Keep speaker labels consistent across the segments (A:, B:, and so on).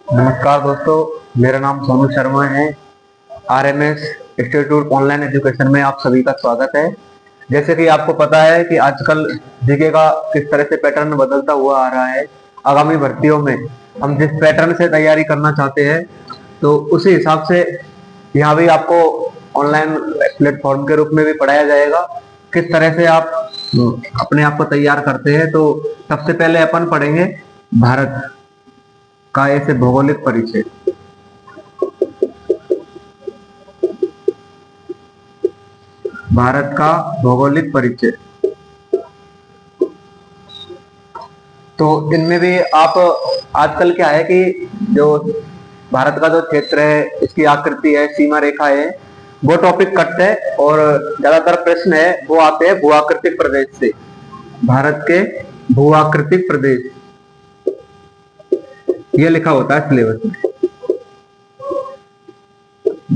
A: नमस्कार दोस्तों, मेरा नाम सोनू शर्मा है। आरएमएस इंस्टीट्यूट ऑनलाइन एजुकेशन में आप सभी का स्वागत है। जैसे कि आपको पता है कि आजकल जीके का किस तरह से पैटर्न बदलता हुआ आ रहा है। आगामी भर्तियों में हम जिस पैटर्न से तैयारी करना चाहते हैं, तो उसी हिसाब से यहाँ भी आपको ऑनलाइन प्लेटफॉर्म के रूप में भी पढ़ाया जाएगा। किस तरह से आप अपने आप को तैयार करते हैं, तो सबसे पहले अपन पढ़ेंगे भारत का ऐसे भौगोलिक परिचय। भारत का भौगोलिक परिचय। तो इनमें भी आप आजकल क्या है कि जो भारत का जो क्षेत्र है, इसकी आकृति है, सीमा रेखा है, वो टॉपिक कट है और ज्यादातर प्रश्न है वो आते हैं भूआकृतिक प्रदेश से। भारत के भूआकृतिक प्रदेश ये लिखा होता है सिलेबस में,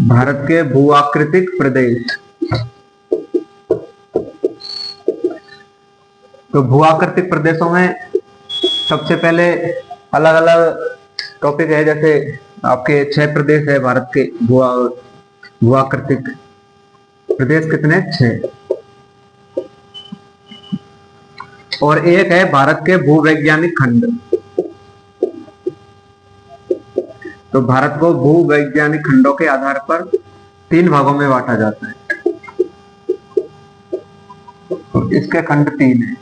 A: भारत के भूआकृतिक प्रदेश। तो भूआकृतिक प्रदेशों में सबसे पहले अलग अलग टॉपिक है। जैसे आपके 6 प्रदेश है भारत के भूआकृतिक प्रदेश। कितने? 6। और एक है भारत के भूवैज्ञानिक खंड। तो भारत को भूवैज्ञानिक खंडों के आधार पर 3 भागों में बांटा जाता है। तो इसके खंड 3 है।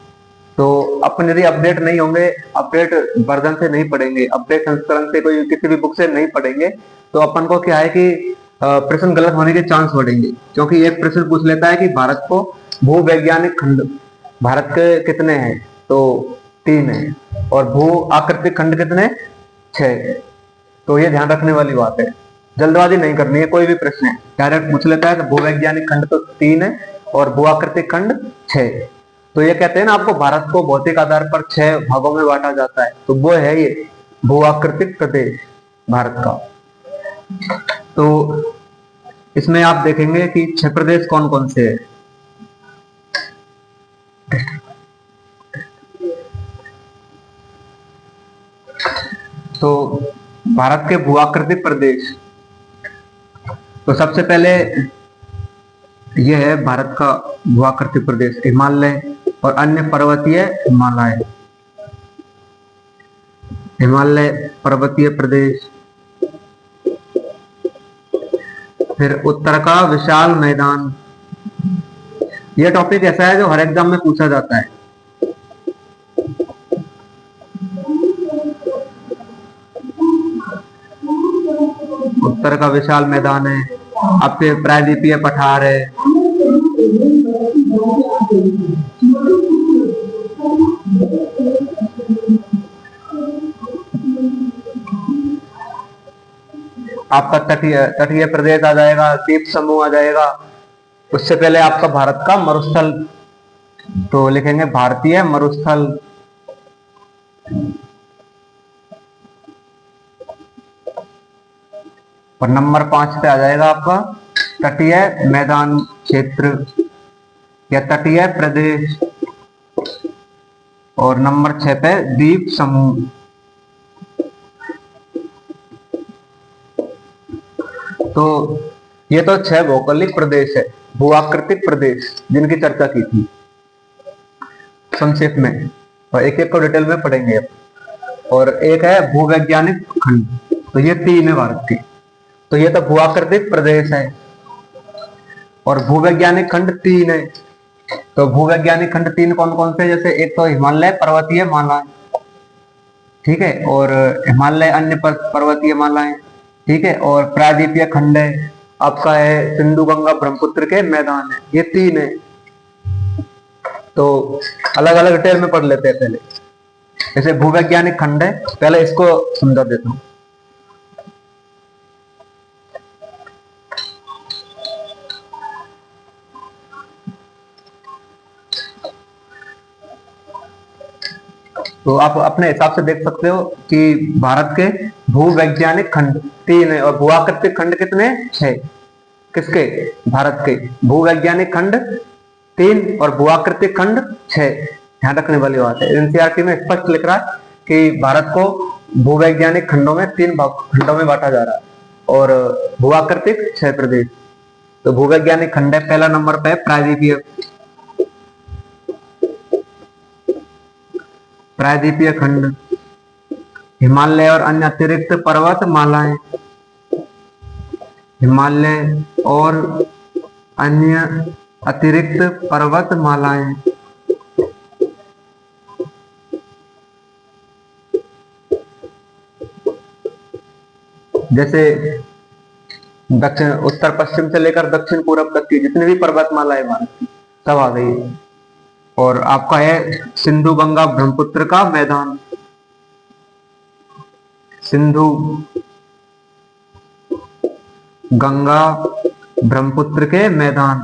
A: तो अपन यदि अपडेट नहीं होंगे, अपडेट वर्जन से नहीं पढ़ेंगे, अपडेट संस्करण से कोई किसी भी बुक से नहीं पढ़ेंगे, तो अपन को क्या है कि प्रश्न गलत होने के चांस बढ़ेंगे। क्योंकि एक प्रश्न पूछ लेता है कि भारत को भूवैज्ञानिक खंड भारत के कितने हैं, तो 3 है। और भू आकृतिक खंड कितने? 6। तो ये ध्यान रखने वाली बात है, जल्दबाजी नहीं करनी है। कोई भी प्रश्न है डायरेक्ट पूछ लेता है तो भूवैज्ञानिक खंड तो 3 है और भूआकृतिक खंड 6। तो ये कहते हैं ना, आपको भारत को भौतिक आधार पर 6 भागों में बांटा जाता है, तो वो है ये भूआकृतिक प्रदेश भारत का। तो इसमें आप देखेंगे कि 6 प्रदेश कौन कौन से है। तो भारत के भूआकृतिक प्रदेश, तो सबसे पहले यह है भारत का भूआकृतिक प्रदेश हिमालय और अन्य पर्वतीय हिमालय, हिमालय पर्वतीय प्रदेश। फिर उत्तर का विशाल मैदान। यह टॉपिक ऐसा है जो हर एग्जाम में पूछा जाता है। उत्तर का विशाल मैदान है, आपके प्रायद्वीपीय पठार है। आपका तटीय प्रदेश आ जाएगा, द्वीप समूह आ जाएगा। उससे पहले आपका भारत का मरुस्थल, तो लिखेंगे भारतीय मरुस्थल। और नंबर 5 पे आ जाएगा आपका तटीय मैदान क्षेत्र या तटीय प्रदेश। और नंबर 6 पे द्वीप समूह। तो ये तो 6 भौगोलिक प्रदेश है, भूआकृतिक प्रदेश, जिनकी चर्चा की थी संक्षेप में, और एक एक को डिटेल में पढ़ेंगे अब। और एक है भूवैज्ञानिक खंड, तो ये 3 है भारत के। तो ये तो भूआकृतिक प्रदेश है और भूवैज्ञानिक खंड 3 है। तो भूवैज्ञानिक खंड 3 कौन कौन से? जैसे एक तो हिमालय पर्वतीय मालाएं, ठीक है, और हिमालय अन्य पर्वतीय मालाएं, ठीक है, और प्रायद्वीपीय खंड है, आपका है सिंधु गंगा ब्रह्मपुत्र के मैदान है। ये 3 है। तो अलग अलग डिटेल में पढ़ लेते हैं पहले। जैसे भूवैज्ञानिक खंड है, पहले इसको समझा देता हूं। तो आप अपने हिसाब से देख सकते हो कि भारत के भूवैज्ञानिक खंड 3 है और भूआकृतिक खंड कितने? 6। किसके? भारत के भूवैज्ञानिक खंड 3 और भूआकृतिक खंड 6। ध्यान रखने वाली बात है, एनसीईआरटी में स्पष्ट लिख रहा है कि भारत को भूवैज्ञानिक खंडों में 3 खंडों में बांटा जा रहा है और भूआकृतिक 6 प्रदेश। तो भूवैज्ञानिक खंड है, पहला नंबर पे प्रायद्वीपीय प्रायद्वीपीय खंड, हिमालय और अन्य अतिरिक्त पर्वत मालाएं, हिमालय और अन्य अतिरिक्त पर्वत मालाएं, जैसे दक्षिण उत्तर पश्चिम से लेकर दक्षिण पूर्व तक की जितनी भी पर्वतमालाएं भारत की सब आ गई है। और आपका है सिंधु गंगा ब्रह्मपुत्र का मैदान, सिंधु गंगा ब्रह्मपुत्र के मैदान,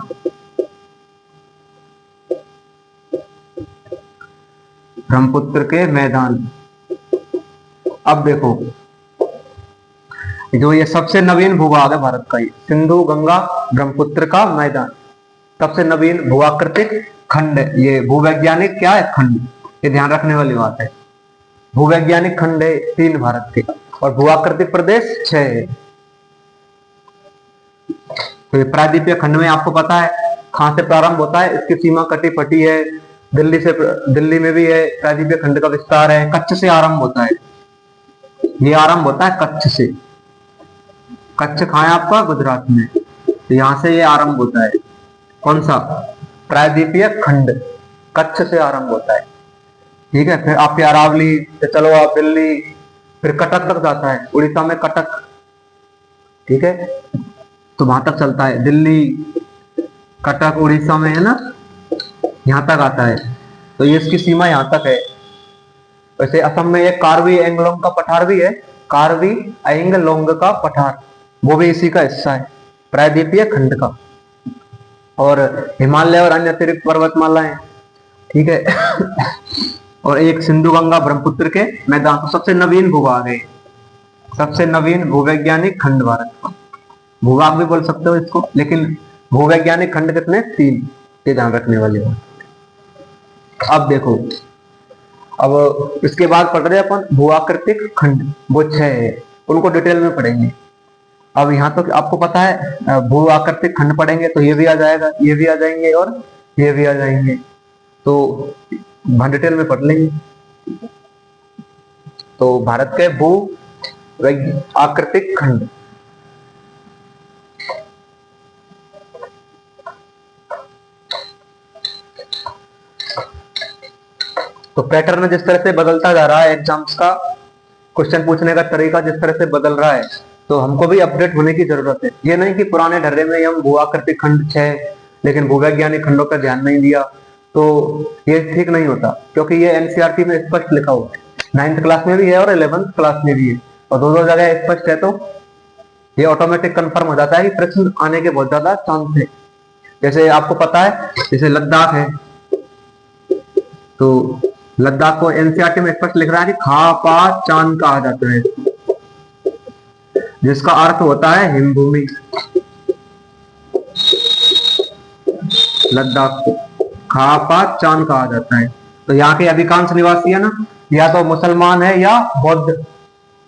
A: ब्रह्मपुत्र के मैदान। अब देखो जो ये सबसे नवीन भूभाग है भारत का, ये सिंधु गंगा ब्रह्मपुत्र का मैदान सबसे नवीन भूआकृतिक खंड है। ये भूवैज्ञानिक क्या है खंड, ये ध्यान रखने वाली बात है। भूवैज्ञानिक खंड है 3 भारत के और भूआकृतिक प्रदेश 6 है। तो ये प्रायद्वीपीय खंड में आपको पता है कहां से प्रारंभ होता है, इसकी सीमा कटी फटी है, दिल्ली में भी है, प्रायद्वीपीय खंड का विस्तार है, कच्छ से आरंभ होता है। ये आरंभ होता है कच्छ से, कच्छ कहाँ है आपका गुजरात में, तो यहां से ये आरंभ होता है। कौन सा प्रायद्वीपीय खंड कच्छ से आरंभ होता है, ठीक है। फिर आपके अरावली से चलो आप दिल्ली, फिर कटक तक जाता है, उड़ीसा में कटक, ठीक है, तो वहां तक चलता है। दिल्ली कटक उड़ीसा में है ना, यहां तक आता है, तो ये इसकी सीमा यहां तक है। वैसे असम में एक कार्बी एंगलोंग का पठार भी है, कार्बी एंगलोंग का पठार, वो भी इसी का हिस्सा है प्रायद्वीपीय खंड का। और हिमालय और अन्य अतिरिक्त पर्वतमालाएं, ठीक है। और एक सिंधु गंगा ब्रह्मपुत्र के मैदान, तो सबसे नवीन भूभाग है, सबसे नवीन भूवैज्ञानिक खंड भारत का। भूभाग भी बोल सकते हो इसको, लेकिन भूवैज्ञानिक खंड कितने 3, ये ध्यान रखने वाली बात। अब देखो, अब इसके बाद पढ़ रहे अपन भूआकृतिक खंड, वो 6 है, उनको डिटेल में पढ़ेंगे। अब यहाँ तो आपको पता है भू आकृतिक खंड पढ़ेंगे तो ये भी आ जाएगा, ये भी आ जाएंगे और ये भी आ जाएंगे, तो डिटेल में पढ़ लेंगे। तो भारत के भू आकृतिक खंड, तो पैटर्न जिस तरह से बदलता जा रहा है, एग्जाम्स का क्वेश्चन पूछने का तरीका जिस तरह से बदल रहा है, तो हमको भी अपडेट होने की जरूरत है। ये नहीं कि पुराने ढर्रे में हम भू आकृतिक खंड 6 लेकिन भूवैज्ञानिक खंडों पर ध्यान नहीं दिया, तो ये ठीक नहीं होता, क्योंकि ये एनसीईआरटी में स्पष्ट लिखा हुआ है, 9th क्लास में भी है और 11th क्लास में भी है, और दो जगह स्पष्ट है, तो ये ऑटोमेटिक कंफर्म हो जाता है कि प्रश्न आने के बहुत ज्यादा चांस है। जैसे आपको पता है, जैसे लद्दाख है, तो लद्दाख को एनसीईआरटी में स्पष्ट लिख रहा है कि खा पा चांद कहा जाता है, जिसका अर्थ होता है हिमभूमि। लद्दाख को खा पा चांद कहा जाता है। तो यहाँ के अधिकांश निवासी है ना, या तो मुसलमान है या बौद्ध,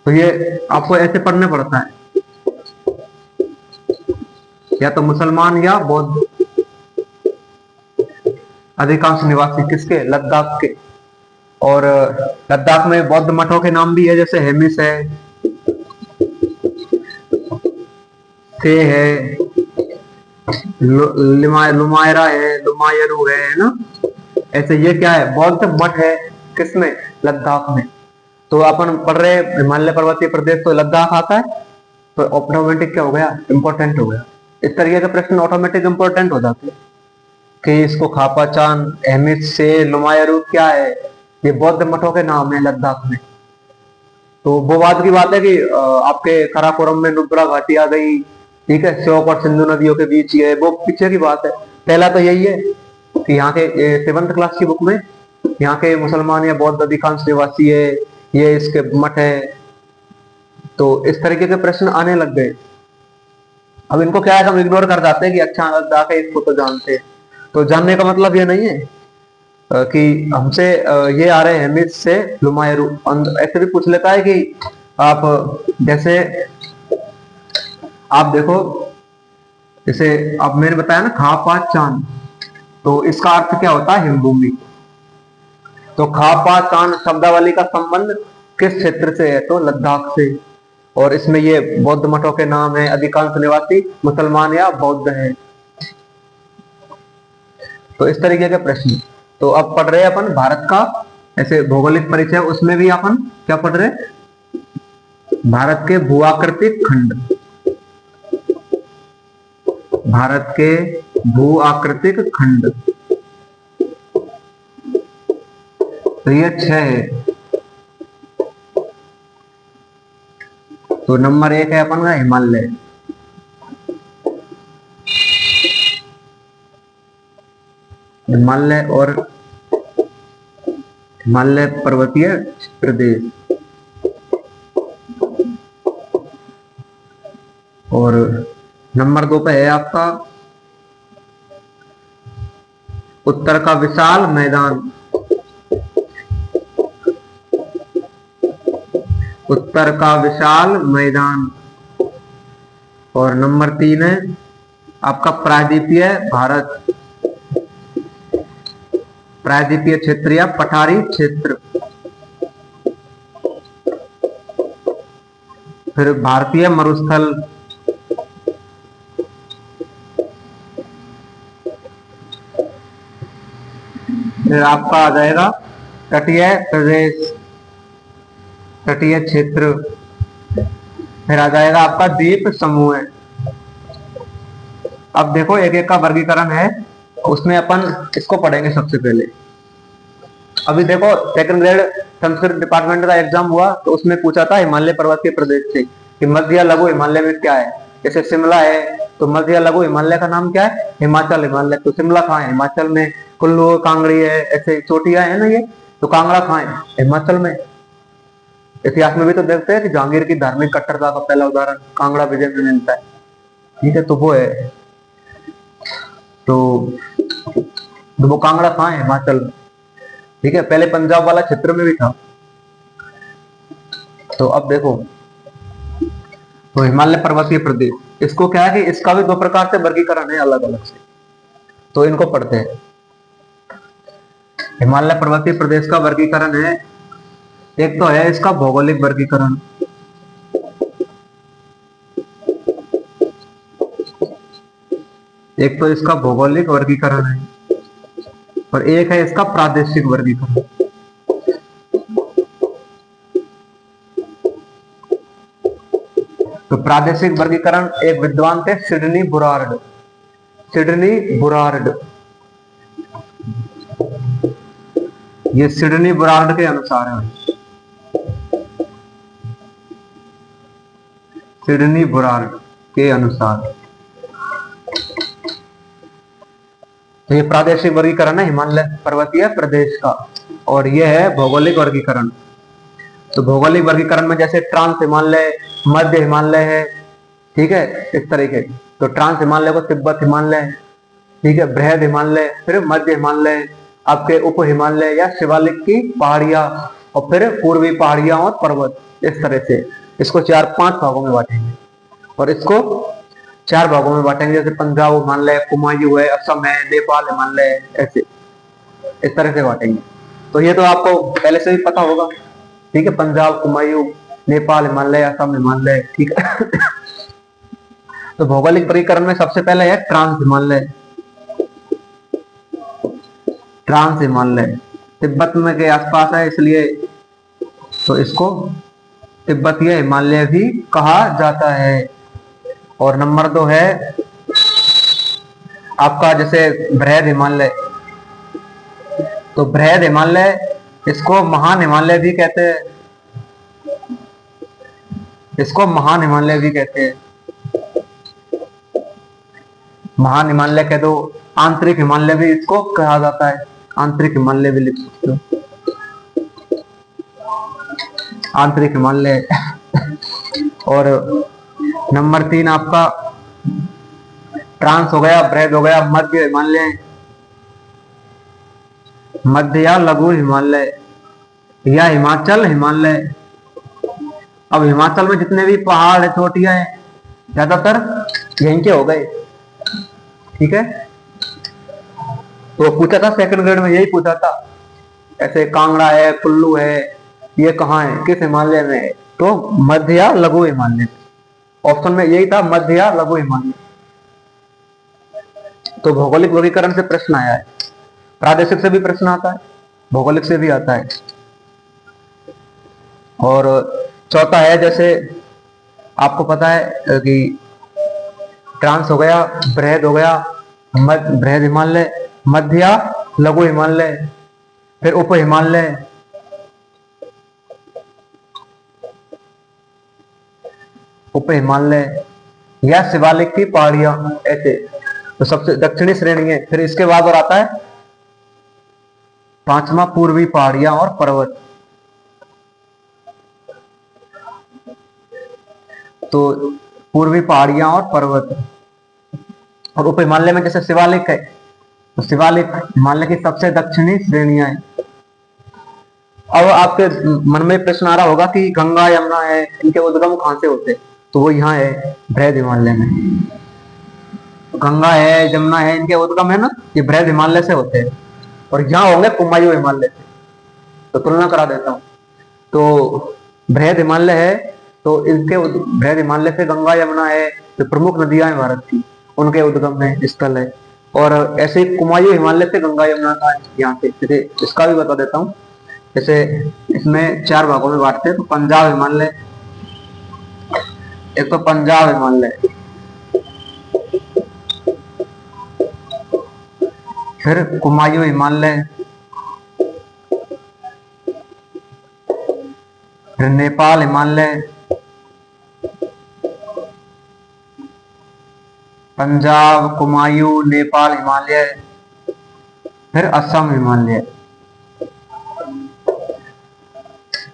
A: तो ये आपको ऐसे पढ़ने पड़ता है, या तो मुसलमान या बौद्ध, अधिकांश निवासी किसके, लद्दाख के। और लद्दाख में बौद्ध मठों के नाम भी है, जैसे हेमिस है, से है, लुमायरा है, लुमायरू है ना, ऐसे ये क्या है, बौद्ध मठ है, किसमें, लद्दाख में। तो अपन पढ़ रहे हिमालय पर्वतीय प्रदेश, तो लद्दाख आता है, तो ऑटोमेटिक क्या हो गया, इंपॉर्टेंट हो गया। इस तरीके के प्रश्न ऑटोमेटिक इंपॉर्टेंट हो जाते हैं कि इसको खापाचान, अहमिद से, लुमायरू क्या है, ये बौद्ध मठों के नाम है लद्दाख में। तो वो बात की बात है कि आपके काराकोरम में नुब्रा घाटी आ गई, ठीक है, श्योक और सिंधु नदियों के बीच ये, वो पीछे की बात है। पहला तो यही है कि यहाँ के 7th क्लास की बुक में यहाँ के मुसलमान या बौद्ध अधिकांश निवासी है, ये इसके मठ है, तो इस तरीके के प्रश्न आने लग गए। अब इनको क्या है, हम इग्नोर कर जाते हैं कि अच्छा लद्दाख है, इसको तो जानते हैं। तो जानने का मतलब ये नहीं है कि हमसे ये आ रहे हैं मिस से लुमायरू, ऐसे भी पूछ लेता है कि आप जैसे आप देखो, जैसे अब मैंने बताया ना खा पा चांद, तो इसका अर्थ क्या होता है? हिमभूमि। तो खा पा चांद शब्दावली का संबंध किस क्षेत्र से है? तो लद्दाख से। और इसमें ये बौद्ध मठों के नाम है, अधिकांश निवासी मुसलमान या बौद्ध हैं। तो इस तरीके के प्रश्न। तो अब पढ़ रहे हैं अपन भारत का ऐसे भौगोलिक परिचय, उसमें भी अपन क्या पढ़ रहे हैं? भारत के भू-आकृतिक खंड, भारत के भू-आकृतिक खंड। तो ये 6 है। तो नंबर 1 है अपन का हिमालय। हिमालय और हिमालय पर्वतीय प्रदेश। और नंबर 2 पे है आपका उत्तर का विशाल मैदान, उत्तर का विशाल मैदान। और नंबर 3 है आपका प्रायद्वीपीय भारत, प्रायद्वीपीय क्षेत्र या पठारी क्षेत्र। फिर भारतीय मरुस्थल, फिर आपका आ जाएगा तटीय प्रदेश, तटीय क्षेत्र। फिर आ जाएगा आपका द्वीप समूह। अब देखो एक एक का वर्गीकरण है, उसमें अपन इसको पढ़ेंगे सबसे पहले। अभी देखो सेकंड ग्रेड संस्कृत डिपार्टमेंट का एग्जाम हुआ, तो उसमें पूछा था हिमालय पर्वतीय प्रदेश से कि मध्य या लघु हिमालय में क्या है। जैसे शिमला है तो मध्य या लघु हिमालय का नाम क्या है? हिमाचल हिमालय। तो शिमला कहाँ है? हिमाचल में। कुल्लू कांगड़ी है, ऐसे चोटियां है ना ये, तो कांगड़ा कहाँ है? हिमाचल में। इतिहास में भी तो देखते हैं कि जहांगीर की धार्मिक कट्टरता का पहला उदाहरण कांगड़ा विजय में मिलता है। ठीक है, तो वो है। तो वो कांगड़ा कहाँ है? हिमाचल में। ठीक है, पहले पंजाब वाला क्षेत्र में भी था। तो अब देखो, तो हिमालय पर्वतीय प्रदेश, इसको क्या है कि इसका भी 2 प्रकार से वर्गीकरण है अलग अलग से, तो इनको पढ़ते हैं। हिमालय पर्वतीय प्रदेश का वर्गीकरण है, एक तो है इसका भौगोलिक वर्गीकरण, एक तो इसका भौगोलिक वर्गीकरण है और एक है इसका प्रादेशिक वर्गीकरण। तो प्रादेशिक वर्गीकरण एक विद्वान थे सिडनी बुरार्ड, सिडनी बुरार्ड। ये सिडनी बुरार्ड के अनुसार है, सिडनी बुरार्ड के अनुसार। तो ये प्रादेशिक वर्गीकरण है हिमालय पर्वतीय प्रदेश का, और यह है भौगोलिक वर्गीकरण। तो भौगोलिक वर्गीकरण में जैसे ट्रांस हिमालय, मध्य हिमालय है, ठीक है, इस तरीके। तो ट्रांस हिमालय को तिब्बत हिमालय, ठीक है, बृहद हिमालय, फिर मध्य हिमालय, आपके उप हिमालय या शिवालिक की पहाड़ियां, और फिर पूर्वी पहाड़ियां और पर्वत। इस तरह से इसको 4-5 भागों में बांटेंगे, और इसको 4 भागों में बांटेंगे, जैसे पंजाब हिमालय, कुमायूं है, असम है, नेपाल हिमालय, ऐसे इस तरह से बांटेंगे। तो ये तो आपको पहले से ही पता होगा, ठीक है, पंजाब, कुमायूं, नेपाल हिमालय, असम हिमालय, ठीक है। तो भौगोलिक वर्गीकरण में सबसे पहले है ट्रांस हिमालय, ट्रांस हिमालय तिब्बत में के आसपास है, इसलिए तो इसको तिब्बतीय हिमालय भी कहा जाता है। और नंबर 2 है आपका जैसे बृहद हिमालय। तो बृहद हिमालय, इसको महान हिमालय भी कहते हैं, इसको महान हिमालय भी कहते हैं। महान हिमालय कह दो, आंतरिक हिमालय भी इसको कहा जाता है, आंतरिक हिमालय भी लिख सकते हो, आंतरिक हिमालय। और नंबर 3 आपका ट्रांस हो गया, बृहद हो गया, मध्य हिमालय, मध्य या लघु हिमालय या हिमाचल हिमालय। अब हिमाचल में जितने भी पहाड़ है, चोटियां हैं, ज्यादातर यहीं के हो गए। ठीक है, तो पूछा था सेकंड ग्रेड में, यही पूछा था। ऐसे कांगड़ा है, कुल्लू है, ये कहाँ है, किस हिमालय में है? तो मध्य या लघु हिमालय। ऑप्शन में यही था, मध्य या लघु हिमालय। तो भौगोलिक वर्गीकरण से प्रश्न आया है। प्रादेशिक से भी प्रश्न आता है, भौगोलिक से भी आता है। और चौथा है, जैसे आपको पता है कि ट्रांस हो गया, बृहद हो गया, बृहद हिमालय, मध्य या लघु हिमालय, फिर उप हिमालय, उप हिमालय या शिवालिक की पहाड़ियां, ऐसे। तो सबसे दक्षिणी श्रेणी है। फिर इसके बाद और आता है पांचवा, पूर्वी पहाड़ियां और पर्वत। तो पूर्वी पहाड़ियां और पर्वत। और उप हिमालय में जैसे शिवालिक है, तो शिवालिक हिमालय की सबसे दक्षिणी श्रेणियां हैं। अब आपके मन में प्रश्न आ रहा होगा कि गंगा यमुना है, इनके उद्गम कहां से होते? तो वो यहाँ है, बृहद हिमालय में। गंगा है, जमुना है, इनके उद्गम है ना, ये बृहद हिमालय से होते हैं। और यहाँ होंगे कुमायूं हिमालय से। तो तुलना करा देता हूँ। तो बृहद हिमालय है, तो इनके बृहद हिमालय से गंगा यमुना है, जो प्रमुख नदियां हैं भारत की, उनके उद्गम है, स्थल है। और ऐसे ही कुमायूं हिमालय से गंगा यमुना का यहाँ से। जैसे इसका भी बता देता हूँ। जैसे इसमें 4 भागों में बांटते हैं। तो पंजाब हिमालय, एक तो पंजाब हिमालय, फिर कुमायूं हिमालय, फिर नेपाल हिमालय, पंजाब, कुमायूं, नेपाल हिमालय, फिर असम हिमालय।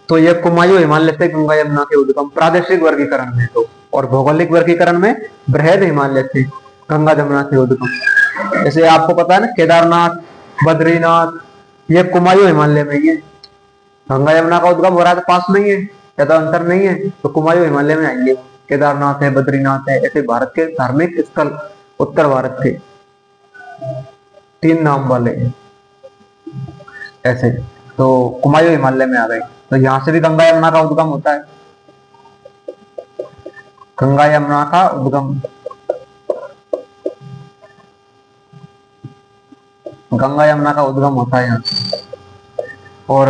A: तो ये कुमायूं हिमालय से गंगा यमुना के उद्गम प्रादेशिक वर्गीकरण में। तो और भौगोलिक वर्गीकरण में बृहद हिमालय से गंगा यमुना के उद्गम। जैसे आपको पता है ना, केदारनाथ, बद्रीनाथ, ये कुमायूं हिमालय में ही है। गंगा यमुना का उद्गम हो रहा है तो पास में ही है, ज्यादा अंतर नहीं है। तो कुमायूं हिमालय में आएंगे। केदारनाथ है, बद्रीनाथ है, ऐसे भारत के धार्मिक स्थल उत्तर भारत के 3 नाम वाले ऐसे। तो कुमायूं हिमालय में आ गए। तो यहां से भी गंगा यमुना का उद्गम होता है। गंगा यमुना का उद्गम, गंगा यमुना का उद्गम होता है यहाँ। और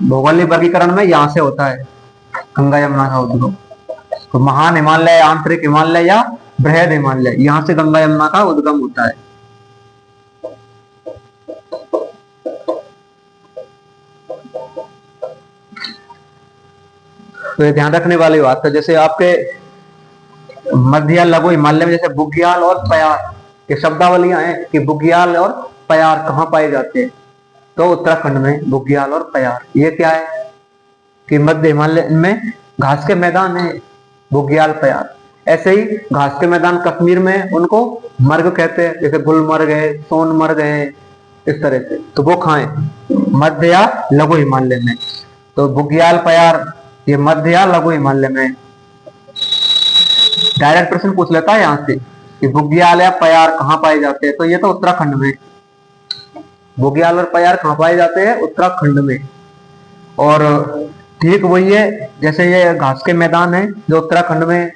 A: भौगोलिक वर्गीकरण में यहां से होता है गंगा यमुना का उद्गम। तो महान हिमालय, आंतरिक हिमालय या बृहद हिमालय, यहां से गंगा यमुना का उद्गम होता है। तो ये ध्यान रखने वाली बात है। जैसे आपके मध्य या लघु हिमालय में जैसे बुग्याल और प्यार, ये शब्दावलियां हैं कि बुग्याल और प्यार कहाँ पाए जाते हैं। तो उत्तराखंड में बुग्याल और प्यार। ये क्या है कि मध्य हिमालय में घास के मैदान है, बुग्याल, प्यार। ऐसे ही घास के मैदान कश्मीर में उनको मर्ग कहते हैं, जैसे गुलमर्ग है, सोनमर्ग है, इस तरह से। तो वो कहाँ है? मध्य या लघु हिमालय में। तो बुग्याल, प्यार, ये मध्य या लघु हिमालय में। डायरेक्ट प्रश्न पूछ लेता है यहाँ से कि बुग्याल या प्यार कहाँ पाए जाते हैं। तो ये तो उत्तराखंड में। बुग्याल और प्यार कहाँ पाए जाते हैं? उत्तराखंड में। और ठीक वही है, जैसे ये घास के मैदान है जो उत्तराखंड में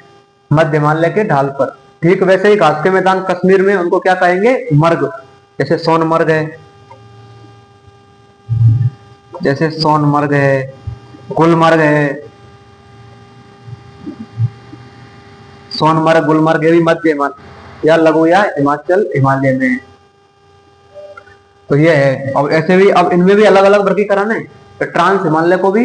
A: मध्य हिमालय के ढाल पर, ठीक वैसे ही घास के मैदान कश्मीर में उनको क्या कहेंगे? मर्ग। जैसे सोनमर्ग है, जैसे सोनमर्ग है, गुलमर्ग है, सोनमर्ग, गुलमर्ग, ये भी मध्य हिमालय या लघु या हिमाचल हिमालय में। तो ये है। अब ऐसे भी, अब इनमें भी अलग अलग वर्गीकरण है। तो ट्रांस हिमालय को भी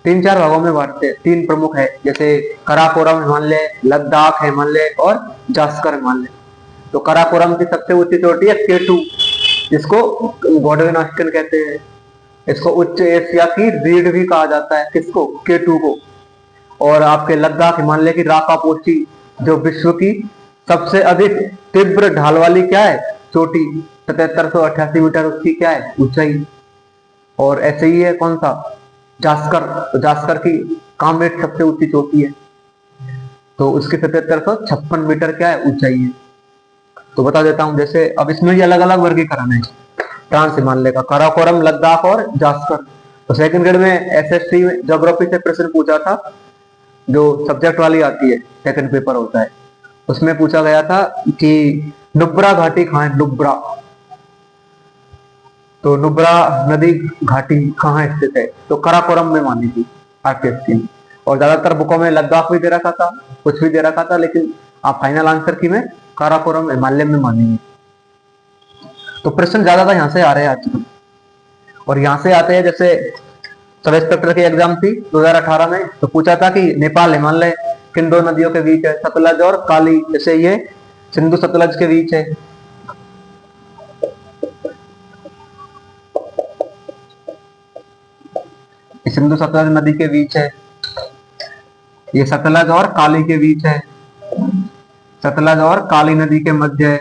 A: 3-4 भागों में बांटते हैं। 3 प्रमुख है, जैसे काराकोरम हिमालय, लद्दाख हिमालय और जास्कर हिमालय। तो काराकोरम की सबसे ऊंची चोटी है K2, जिसको गॉडविन ऑस्टिन कहते हैं। इसको उच्च एशिया की रीढ़ भी कहा जाता है, किसको? K2 को। और आपके लद्दाख हिमालय की राकापोची, जो विश्व की सबसे अधिक तीव्र ढाल वाली क्या है? चोटी, 7788 मीटर उसकी क्या है? ऊंचाई। और ऐसे ही है कौन सा, जास्कर। तो जास्कर की कामेट सबसे ऊंची चोटी है, तो उसकी 7756 मीटर क्या है, ऊंचाई है। तो बता देता हूं, जैसे अब इसमें भी अलग अलग वर्गीकरण है ट्रांस हिमालय का, काराकोरम, लद्दाख और जास्कर। तो सेकंड ग्रेड में एसएसटी में ज्योग्राफी से प्रश्न पूछा था, जो सब्जेक्ट वाली आती है, सेकंड पेपर होता है, उसमें पूछा गया था कि नुब्रा घाटी कहाँ है, नुब्रा। तो नुब्रा नदी घाटी कहाँ स्थित है, तो काराकोरम में मानी थी आरपीएससी ने। और ज्यादातर बुकों में लद्दाख भी दे रखा था, कुछ भी दे रखा था, लेकिन आप फाइनल आंसर की में काराकोरम हिमालय में मानेंगे। तो प्रश्न ज्यादातर यहाँ से आ रहे हैं आजकल, और यहाँ से आते हैं, जैसे सब इंस्पेक्टर की एग्जाम थी 2018 में, तो पूछा था कि नेपाल हिमालय किन दो नदियों के बीच है, सतलज और काली। जैसे ये सिंधु सतलज के बीच है, सिंधु सतलज नदी के बीच है, ये सतलज और काली के बीच है, सतलज और काली नदी के मध्य है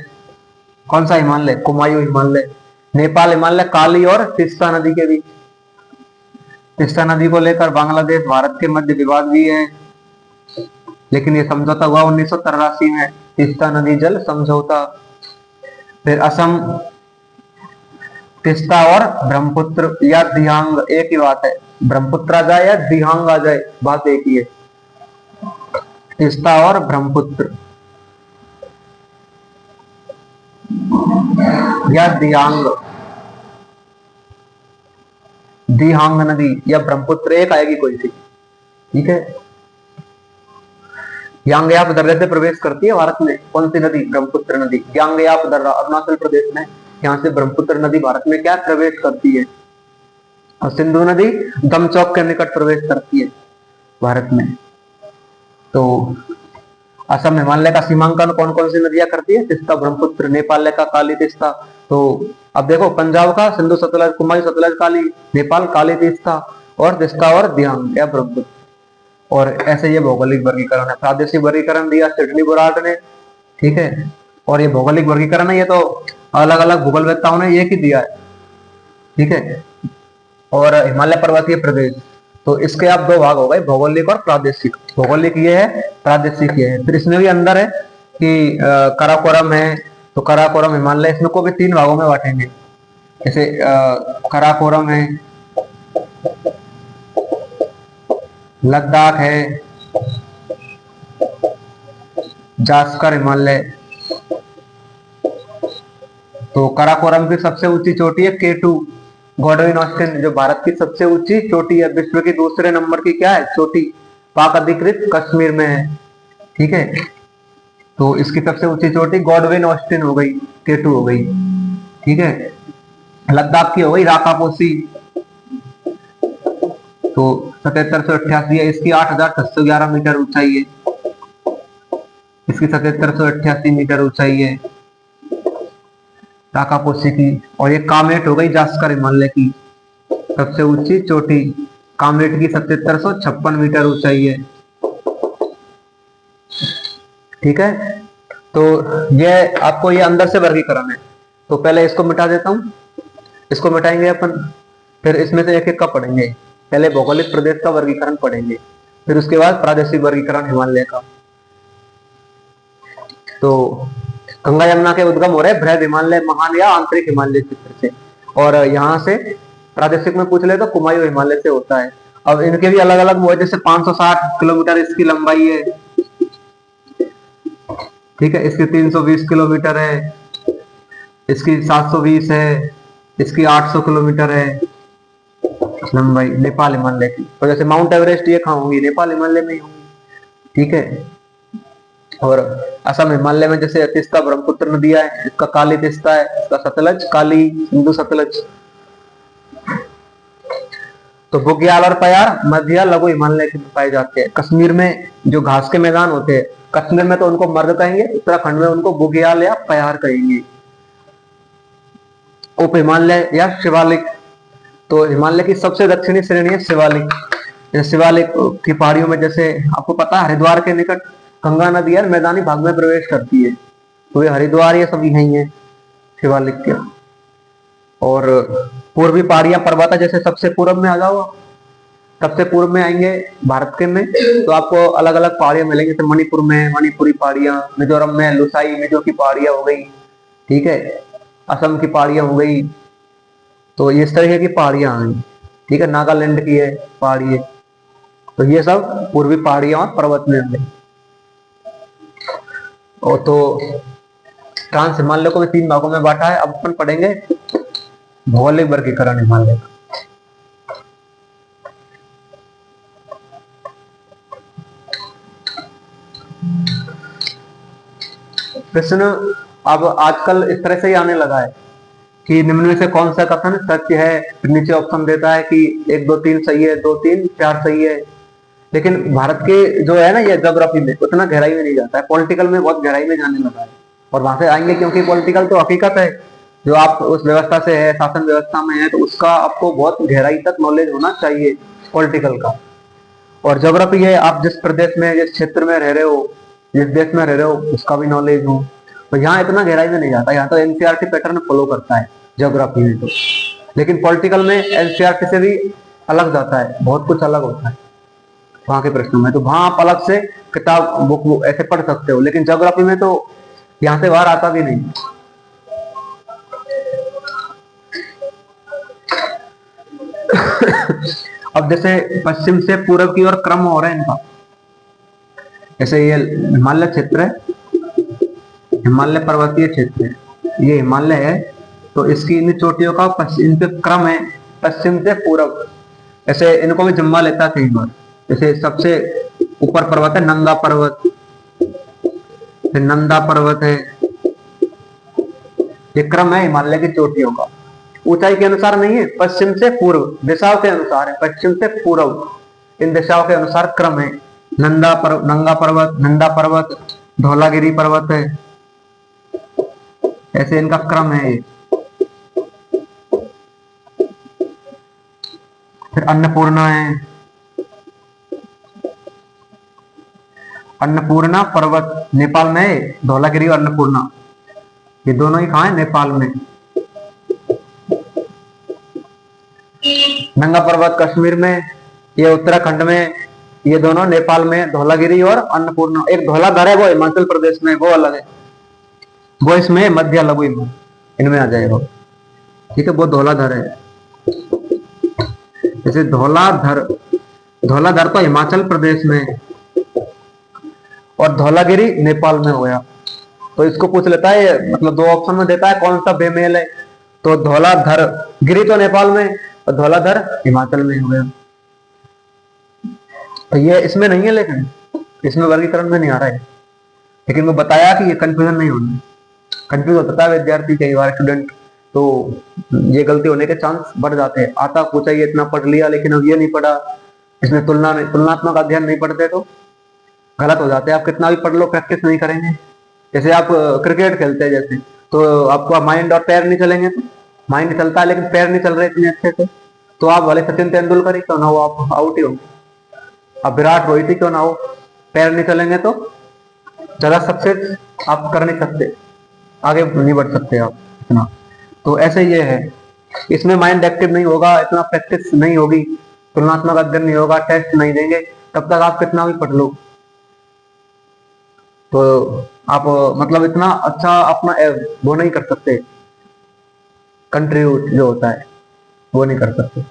A: कौन सा हिमालय, कुमायूं हिमालय। नेपाल हिमालय काली और तीस्ता नदी के बीच, तीस्ता नदी को लेकर बांग्लादेश भारत के मध्य विवाद भी है, लेकिन ये समझौता हुआ 1983 में, तीस्ता नदी जल समझौता। फिर असम, तीस्ता और ब्रह्मपुत्र या दिहांग, एक ही बात है, ब्रह्मपुत्र आ जाए या दिहांग आ जाए, बात एक ही है, तीस्ता और ब्रह्मपुत्र या दिहांग, दिहांग नदी या ब्रह्मपुत्र, एक आएगी कोई सी, ठीक है। यांगयाप दर्रे से प्रवेश करती है भारत में कौन सी नदी, ब्रह्मपुत्र नदी। यांगयाप दर्रा अरुणाचल प्रदेश में, यहाँ से ब्रह्मपुत्र नदी भारत में क्या प्रवेश करती है। और सिंधु नदी दमचौक के निकट प्रवेश करती है भारत में। तो असम हिमालय का सीमांकन कौन कौन सी नदियां करती है, तीस्ता ब्रह्मपुत्र, नेपाल का काली तीस्ता। तो अब देखो, पंजाब का सिंधु सतलज कुमायूं सतलज काली, नेपाल काली तीस्ता, और तीस्ता और दिहांग या ब्रह्मपुत्र। और ऐसे ये भौगोलिक वर्गीकरण है। प्रादेशिक वर्गीकरण दिया सिडनी बोरार्ड ने, ठीक है। और ये भौगोलिक वर्गीकरण है, ये तो अलग अलग भूगोलवेत्ताओं ने एक ही दिया है, ठीक है। और हिमालय पर्वतीय प्रदेश, तो इसके आप दो भाग हो गए, भौगोलिक और प्रादेशिक। भौगोलिक ये है, प्रादेशिक ये है। फिर इसमें भी अंदर है कि काराकोरम है, तो काराकोरम हिमालय, इसमें को भी तीन भागों में बांटेंगे। जैसे काराकोरम है, लद्दाख है, जास्कर हिमालय। तो काराकोरम की सबसे ऊंची चोटी है K2 गॉडविन ऑस्टिन, जो भारत की सबसे ऊंची चोटी है। विश्व की दूसरे नंबर की क्या है चोटी, पाक अधिकृत कश्मीर में है, ठीक है। तो इसकी सबसे ऊंची चोटी गॉडविन ऑस्टिन हो गई, K2 हो गई, ठीक है। लद्दाख की हो गई राकापोसी, तो 7788 है, इसकी 8611 मीटर ऊंचाई है, इसकी 7788 मीटर ऊंचाई है राकापोसी की। और ये कामेट हो गई जास्कर हिमालय की सबसे ऊंची चोटी, कामेट की 7756 मीटर ऊंचाई है, ठीक है। तो ये आपको ये अंदर से वर्गीकरण है। तो पहले इसको मिटा देता हूं, इसको मिटाएंगे अपन, फिर इसमें से एक एक का पढ़ेंगे। पहले भौगोलिक प्रदेश का वर्गीकरण पढ़ेंगे, फिर उसके बाद प्रादेशिक वर्गीकरण हिमालय का। तो गंगा यमुना के उद्गम हो रहे बृहद हिमालय, महान या आंतरिक हिमालय क्षेत्र से। और यहाँ से प्रादेशिक में पूछ ले तो कुमायूं हिमालय से होता है। अब इनके भी अलग अलग वो है, जैसे 560 किलोमीटर इसकी लंबाई है, ठीक है। इसकी 320 किलोमीटर है, इसकी 720 है, इसकी 800 किलोमीटर है लंबाई नेपाल हिमालय की। तो जैसे माउंट एवरेस्ट ये कहाँ होंगी, नेपाल हिमालय में ही होंगी, ठीक है। और असम हिमालय में जैसे तीस्ता ब्रह्मपुत्र नदियां है, इसका काली तीस्ता है, इसका सतलज काली, सिंधु सतलज। तो बुग्याल और पयार मध्य या लघु हिमालय के पाए जाते हैं। कश्मीर में जो घास के मैदान होते हैं, कश्मीर में तो उनको मर्द कहेंगे, उत्तराखंड में उनको बुग्याल या पयार कहेंगे। उप हिमालय या शिवालिक, तो हिमालय की सबसे दक्षिणी श्रेणी है शिवालिक। शिवालिक की पहाड़ियों में, जैसे आपको पता है हरिद्वार के निकट गंगा नदी है, मैदानी भाग में प्रवेश करती है, तो ये हरिद्वार ये सब यही है शिवालिक के। और पूर्वी पहाड़ियां पर्वत है, जैसे सबसे पूर्व में आ जाओ, सबसे पूर्व में आएंगे भारत के में, तो आपको अलग अलग पहाड़ियां मिलेंगी। जैसे मणिपुर में मणिपुरी पहाड़ियां, मिजोरम में लुसाई मिजो की पहाड़ियां हो गई, ठीक है, असम की पहाड़ियां हो गई, तो इस तरीके की पहाड़ियां आ गई, ठीक है, नागालैंड की है पहाड़ी है, तो ये सब पूर्वी पहाड़ियां और पर्वत में आ गई। और तो ट्रांस हिमालय को भी 3 भागों में बांटा है। अब अपन पढ़ेंगे भौगोलिक वर्गीकरण हिमालय का। प्रश्न अब आजकल इस तरह से ही आने लगा है कि निम्न में से कौन सा कथन सत्य है, फिर नीचे ऑप्शन देता है कि 1 2 3 सही है, 2 3 4 सही है। लेकिन भारत के जो है ना, ये ज्योग्राफी में उतना गहराई में नहीं जाता है, पॉलिटिकल में बहुत गहराई में जाने लगा है, और वहां से आएंगे क्योंकि पॉलिटिकल तो हकीकत है, जो आप उस व्यवस्था से है, शासन व्यवस्था में है, तो उसका आपको बहुत गहराई तक नॉलेज होना चाहिए पॉलिटिकल का। और ज्योग्राफी है, आप जिस प्रदेश में, जिस क्षेत्र में रह रहे हो, जिस देश में रह रहे हो, उसका भी नॉलेज हो, तो यहाँ इतना गहराई में नहीं जाता, यहाँ तो एनसीईआरटी पैटर्न फॉलो करता है ज्योग्राफी में तो। लेकिन पॉलिटिकल में एनसीईआरटी से भी अलग जाता है, बहुत कुछ अलग होता है वहां के प्रश्नों में, तो वहां आप अलग से किताब बुक ऐसे पढ़ सकते हो, लेकिन ज्योग्राफी में तो यहाँ से बाहर आता भी नहीं। अब जैसे पश्चिम से पूर्व की ओर क्रम हो रहा है इनका, जैसे ये हिमालय क्षेत्र है, हिमालय पर्वतीय क्षेत्र है, ये हिमालय है, तो इसकी इन चोटियों का पश्चिम पे क्रम है, पश्चिम से पूर्व। ऐसे इनको भी जुम्मा लेता है कई बार। जैसे सबसे ऊपर पर्वत है नंगा पर्वत, फिर नंदा पर्वत है, ये क्रम है हिमालय की चोटियों का। ऊंचाई के अनुसार नहीं है, पश्चिम से पूर्व दिशाओं के अनुसार है, पश्चिम से पूर्व इन दिशाओं के अनुसार क्रम है। नंगा पर्वत, नंदा पर्वत, धौलागिरी पर्वत है, ऐसे इनका क्रम है ये। फिर अन्नपूर्णा है, अन्नपूर्णा पर्वत नेपाल में है, धौलागिरी और अन्नपूर्णा ये दोनों ही कहाँ है, नेपाल में। नंगा पर्वत कश्मीर में, ये उत्तराखंड में, ये दोनों नेपाल में, धौलागिरी और अन्नपूर्णा। एक धौलाधर है वो हिमाचल प्रदेश में, वो अलग है, वो इसमें मध्य लघु इनमें आ जाएगा, ठीक है, वो धौलाधर है। जैसे धौलाधर, धौलाधर तो हिमाचल प्रदेश में है और धौलागिरी नेपाल में हो गया। तो इसको पूछ लेता है, मतलब 2 ऑप्शन में देता है कौन सा बेमेल है, तो धौलाधर गिरी तो नेपाल में और धौलाधर हिमाचल में हो गया। तो ये इसमें नहीं है, लेकिन इसमें वर्गीकरण में नहीं आ रहा है, लेकिन वो बताया कि ये कंफ्यूजन नहीं होना। कंफ्यूज होता है विद्यार्थी कई बार, स्टूडेंट, तो ये गलती होने के चांस बढ़ जाते हैं। आता पूछा ये इतना पढ़ लिया लेकिन अब ये नहीं पढ़ा, इसमें तुलनात्मक अध्ययन नहीं पढ़ते तो गलत हो जाते हैं। आप कितना भी पढ़ लो, प्रैक्टिस नहीं करेंगे, जैसे आप क्रिकेट खेलते हैं जैसे, तो आपका माइंड और पैर नहीं चलेंगे, तो माइंड चलता है लेकिन पैर नहीं चल रहे इतने अच्छे से, तो आप भले सचिन तेंदुलकर ही क्यों ना हो, आप आउट ही हो। अब विराट रोहित ही क्यों ना हो, पैर नहीं चलेंगे तो ज्यादा सक्सेस आप कर नहीं सकते, आगे नहीं बढ़ सकते आप इतना। तो ऐसे ये है, इसमें माइंड एक्टिव नहीं होगा, इतना प्रैक्टिस नहीं होगी, तुलनात्मक अध्ययन नहीं होगा, टेस्ट नहीं देंगे, तब तक आप कितना भी पढ़ लो तो आप मतलब इतना अच्छा अपना वो नहीं कर सकते, कंट्रीब्यूट जो होता है वो नहीं कर सकते।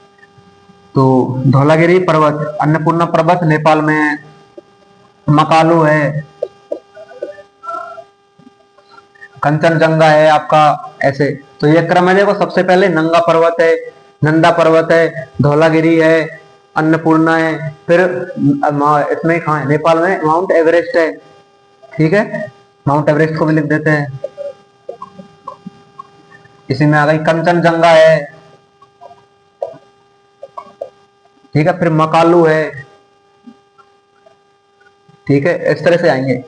A: तो धौलागिरी पर्वत, अन्नपूर्णा पर्वत नेपाल में है, मकालू है, कंचनजंगा है आपका, ऐसे। तो ये क्रम है, देखो सबसे पहले नंगा पर्वत है, नंदा पर्वत है, धौलागिरी है, अन्नपूर्णा है, फिर इसमें कहाँ है, नेपाल में माउंट एवरेस्ट है, ठीक है, माउंट एवरेस्ट को भी लिख देते हैं। इसी में आ गई कंचनजंगा है, ठीक है, फिर मकालू है, ठीक है, इस तरह से आएंगे।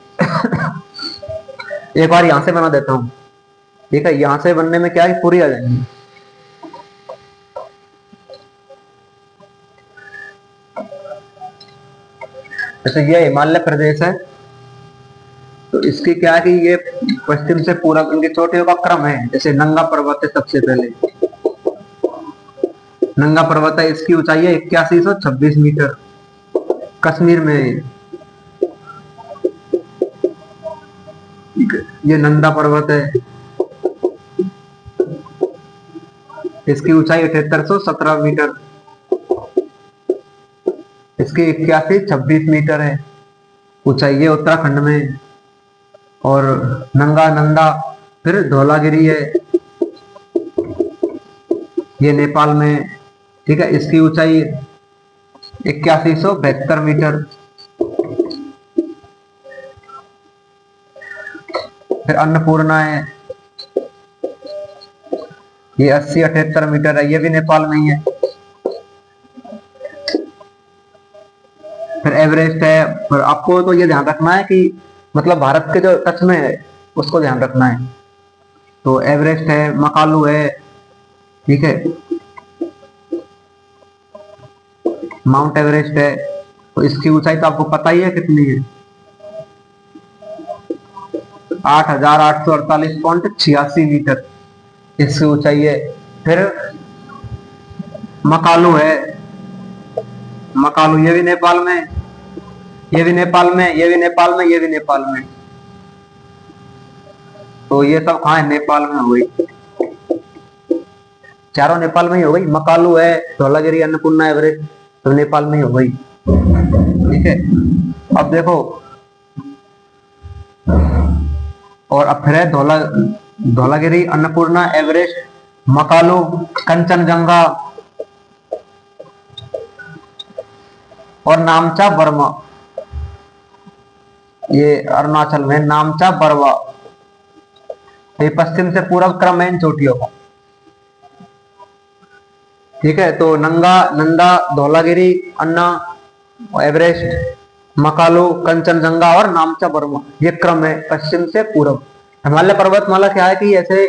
A: एक बार यहां से बना देता हूं, ठीक है, यहां से बनने में क्या है, पूरी आ जाएंगी। जैसे ये हिमालय प्रदेश है, तो इसकी क्या है कि ये पश्चिम से पूर्व इनकी चोटियों का क्रम है। जैसे नंगा पर्वत है सबसे पहले, नंगा पर्वत है, इसकी ऊंचाई है 8126 मीटर, कश्मीर में है। ये नंदा पर्वत है, इसकी ऊंचाई 7817 मीटर, इसकी 8126 मीटर है ऊंचाई, ये उत्तराखंड में है। और नंगा नंदा फिर धौलागिरी है, ये नेपाल में, ठीक है, इसकी ऊंचाई 8172 मीटर। फिर अन्नपूर्णा है, ये 8078 मीटर है, ये भी नेपाल में ही है। फिर एवरेस्ट है, पर आपको तो ये ध्यान रखना है कि मतलब भारत के जो टच में है उसको ध्यान रखना है। तो एवरेस्ट है, मकालू है, ठीक है, माउंट एवरेस्ट है। तो इसकी ऊंचाई तो आपको पता ही है कितनी है, 8848.86 मीटर इसकी ऊंचाई है। फिर मकालू है, मकालू ये भी नेपाल में, ये भी नेपाल में, ये भी नेपाल में, ये भी नेपाल में। तो ये सब कहाँ है, नेपाल में हो गई, चारों नेपाल में ही हो गई। मकालू है, धौलागिरी, अन्नपूर्णा, एवरेस्ट, तो नेपाल में ही हो गई, ठीक है। अब देखो, और अब फिर है धौलागिरी, अन्नपूर्णा, एवरेस्ट, मकालू, कंचनजंगा और नामचा बर्मा, ये अरुणाचल में नामचा बरवा। ये पश्चिम से पूर्व क्रम है इन चोटियों का, ठीक है। तो नंगा, नंदा, धौलागिरी, अन्ना, एवरेस्ट, मकालू, कंचनजंगा और नामचा बर्मा, ये क्रम है पश्चिम से पूर्व। हिमालय पर्वतमाला क्या है कि ऐसे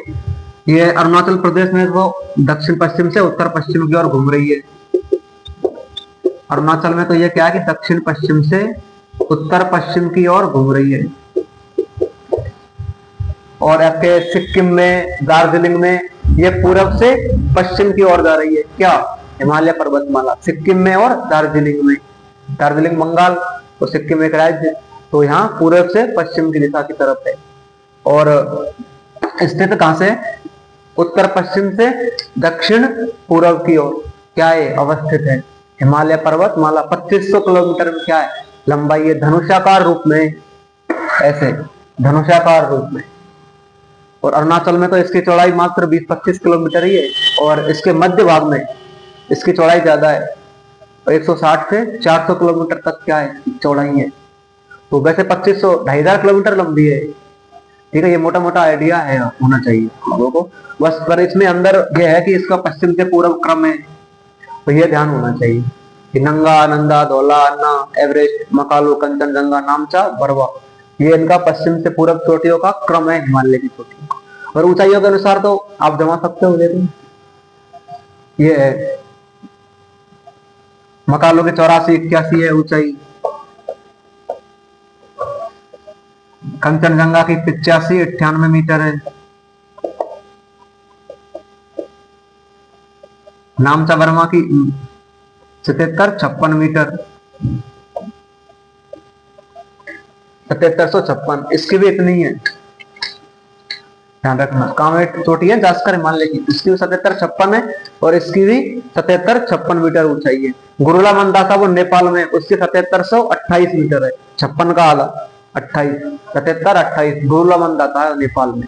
A: ये अरुणाचल प्रदेश में वो दक्षिण पश्चिम से उत्तर पश्चिम की ओर घूम रही है। अरुणाचल में तो ये क्या है कि दक्षिण पश्चिम से उत्तर पश्चिम की ओर घूम रही है। और आपके सिक्किम में, दार्जिलिंग में ये पूरब से पश्चिम की ओर जा रही है। क्या, हिमालय पर्वतमाला सिक्किम में और दार्जिलिंग में, दार्जिलिंग बंगाल और सिक्किम एक राज्य, तो यहाँ पूरब से पश्चिम की दिशा की तरफ है। और स्थित कहां से, उत्तर पश्चिम से दक्षिण पूर्व की ओर क्या है, अवस्थित है। हिमालय पर्वतमाला 2500 किलोमीटर में क्या है, लंबाई है, धनुषाकार रूप में, ऐसे धनुषाकार रूप में। और अरुणाचल में तो इसकी चौड़ाई मात्र 20-25 किलोमीटर ही है, और इसके मध्य भाग में इसकी चौड़ाई ज्यादा है, 160 से 400 किलोमीटर तक क्या है चौड़ाई है। तो वैसे 2500, 2500 किलोमीटर लंबी है, ठीक है। ये मोटा मोटा आइडिया है, होना चाहिए लोगों को बस। पर इसमें अंदर यह है कि इसका पश्चिम से पूर्व क्रम है, तो ये ध्यान होना चाहिए कि नंगा, नंदा, धौला, अन्ना, एवरेस्ट, मकालू, कंचनजंगा, नामचा, बरवा, ये इनका पश्चिम से पूर्व चोटियों का क्रम है, हिमालय की चोटियों। और ऊंचाइयों के अनुसार तो आप जमा सकते हो, देखो ये है मकालू की 84-81 है ऊंचाई, कंचनजंगा की 85-98 मीटर है, नामचा बर्मा की 77-56 मीटर, 7756, इसकी भी इतनी है, ध्यान रखना। कामेट चोटी है जास्कर हिमालय की, इसकी भी 77-56 है, और इसकी भी 77-56 मीटर ऊंचाई है। गुरुला मंदाता वो नेपाल में, उसकी 7728 मीटर है, 56 का आला 28, 77-28 गुरुला मंदाता है नेपाल में।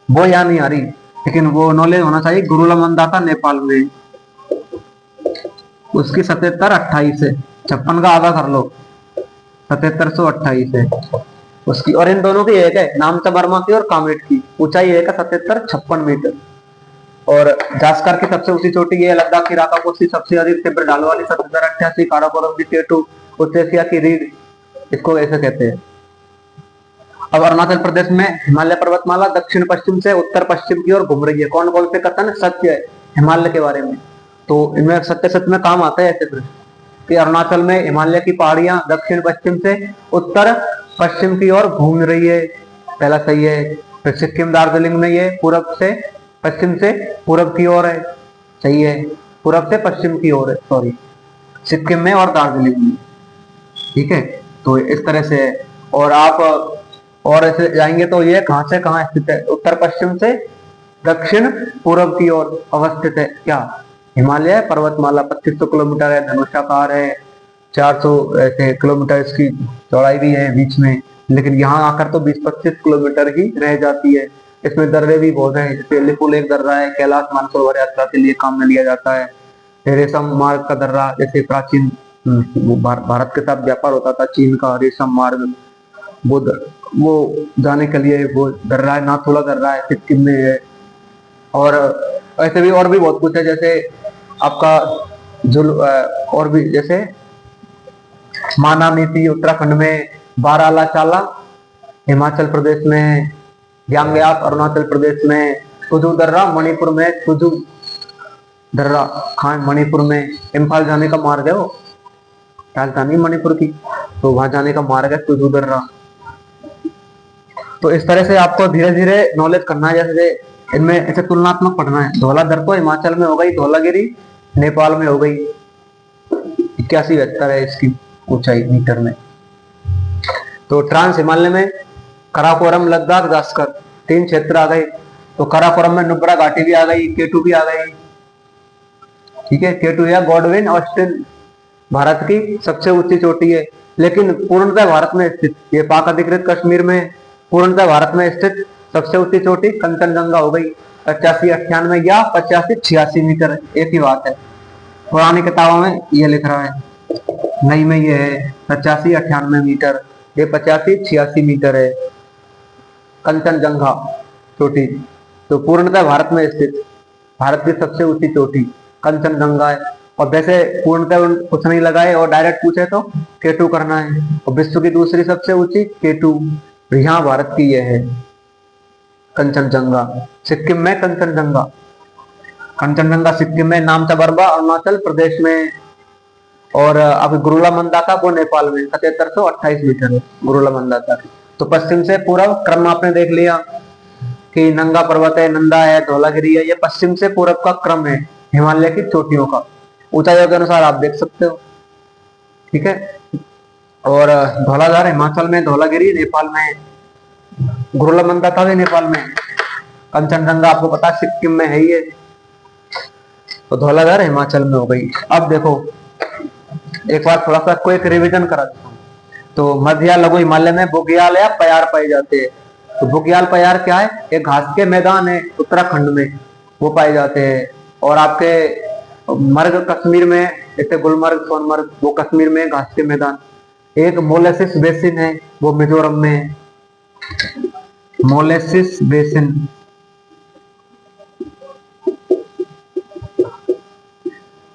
A: वो यहाँ नहीं आ रही, लेकिन वो नॉलेज होना चाहिए, गुरुला मंदाता नेपाल में, उसकी 77-28 है, 56 का आधा कर लो, 7728 है उसकी। और इन दोनों की एक है, नामचा बर्मा की और कामेट की ऊंचाई एक है 77-56 मीटर। और जास्कर की सबसे ऊंची चोटी है, लद्दाख की राकापोसी सबसे अधिक तीव्र ढाल वाली 7088, काराकोरम की K2, उत्तर एशिया की रीड, इसको ऐसे कहते हैं। अब अरुणाचल प्रदेश में हिमालय पर्वतमाला दक्षिण पश्चिम से उत्तर पश्चिम की ओर घूम रही है। कौन कौन से कथन सत्य है हिमालय के बारे में, तो इनमें सत्य सत्य में काम आता है ऐसे प्रश्न कि अरुणाचल में हिमालय की पहाड़ियां दक्षिण पश्चिम से उत्तर पश्चिम की ओर घूम रही है, पहला सही है। फिर सिक्किम, दार्जिलिंग में ये पूरब से पश्चिम से पूरब की ओर है, सही है। पूरब से पश्चिम की ओर है, सॉरी, सिक्किम में और दार्जिलिंग में। ठीक है, तो इस तरह से है। और आप और ऐसे जाएंगे तो ये कहां से कहां स्थित है, उत्तर पश्चिम से दक्षिण पूर्व की ओर अवस्थित है। क्या हिमालय पर्वतमाला 2500 किलोमीटर है, धनुषाकार है, 400 ऐसे किलोमीटर इसकी चौड़ाई भी है बीच में, लेकिन यहाँ आकर तो 20-25 किलोमीटर ही रह जाती है। इसमें दर्रे भी बहुत हैं, जैसे लिपुलेख दर्रा है, कैलाश मानसरोवर यात्रा के लिए काम में लिया जाता है। रेशम मार्ग का दर्रा, जैसे प्राचीन भारत के साथ व्यापार होता था, चीन का रेशम मार्ग, वो जाने के लिए वो दर्रा है, नाथुला दर्रा है, सिक्किम में है। और ऐसे भी और भी बहुत कुछ है, जैसे आपका और भी जैसे मानामिति उत्तराखंड में, बाराला चाला हिमाचल प्रदेश में, यांगयाक अरुणाचल प्रदेश में, तुजू दर्रा मणिपुर में, तुजू दर्रा खान मणिपुर में, इम्फाल जाने का मार्ग है, वो राजधानी मणिपुर की, तो वहां जाने का मार्ग है तुजू दर्रा। तो इस तरह से आपको धीरे धीरे नॉलेज करना है, जैसे इनमें ऐसे तुलनात्मक पढ़ना है। धौलाधर तो हिमाचल में हो गई, धौलागिरी नेपाल में हो गई, 81-72 है इसकी ऊंचाई मीटर में। तो ट्रांस हिमालय में कराकोरम, लद्दाख, जास्कर 3 क्षेत्र आ गए। तो कराकोरम में नुब्रा घाटी भी आ गई, केटू भी आ गई। ठीक है, केटू या गॉडविन ऑस्टिन भारत की सबसे ऊंची चोटी है, लेकिन पूर्णतः भारत में स्थित, ये पाक अधिकृत कश्मीर में पूर्णतः भारत में स्थित सबसे ऊंची चोटी कंचनजंगा हो गई, 85-98 या 85-86 मीटर, एक ही बात है। पुरानी किताबों में ये लिख रहा है, नई में ये है 85-98 मीटर, ये 85-86 मीटर है कंचनजंगा चोटी। तो पूर्णतः भारत में स्थित भारत की सबसे ऊंची चोटी कंचनजंगा है। और वैसे पूर्णतः कुछ नहीं लगाए और डायरेक्ट पूछे तो केटू करना है। और विश्व की दूसरी सबसे ऊंची केटू, यहाँ भारत की यह है कंचनजंगा। सिक्किम में कंचनजंगा, कंचनजंगा सिक्किम में, नामचाबरबा अरुणाचल प्रदेश में, और अब गुरुला मंदाता वो नेपाल में 7728 मीटर है गुरुला मंदाता। तो पश्चिम से पूर्व क्रम आपने देख लिया कि नंगा पर्वत है, नंदा है, धौलागिरी है, ये पश्चिम से पूर्व का क्रम है हिमालय की चोटियों का, ऊंचाइयों के अनुसार आप देख सकते हो। ठीक है, और धौलाधार हिमाचल में, धौलागिरी नेपाल में, गुरुला मंदाता भी नेपाल में, कंचनजंगा आपको पता सिक्किम में है ही है। तो धौलाधार हिमाचल में हो गई। अब देखो एक बार थोड़ा सा क्विक रिवीजन करा देता हूँ। तो मध्य लघु हिमालय में बुग्याल या पयार पाए जाते हैं। तो बुग्याल पयार क्या है, एक घास के मैदान है उत्तराखंड में, वो पाए जाते हैं। और आपके मर्ग कश्मीर में, जैसे गुलमर्ग, सोनमर्ग, वो कश्मीर में घास के मैदान। एक मोलेसिस बेसिन है, वो मिजोरम में है, मोलेसिस बेसिन।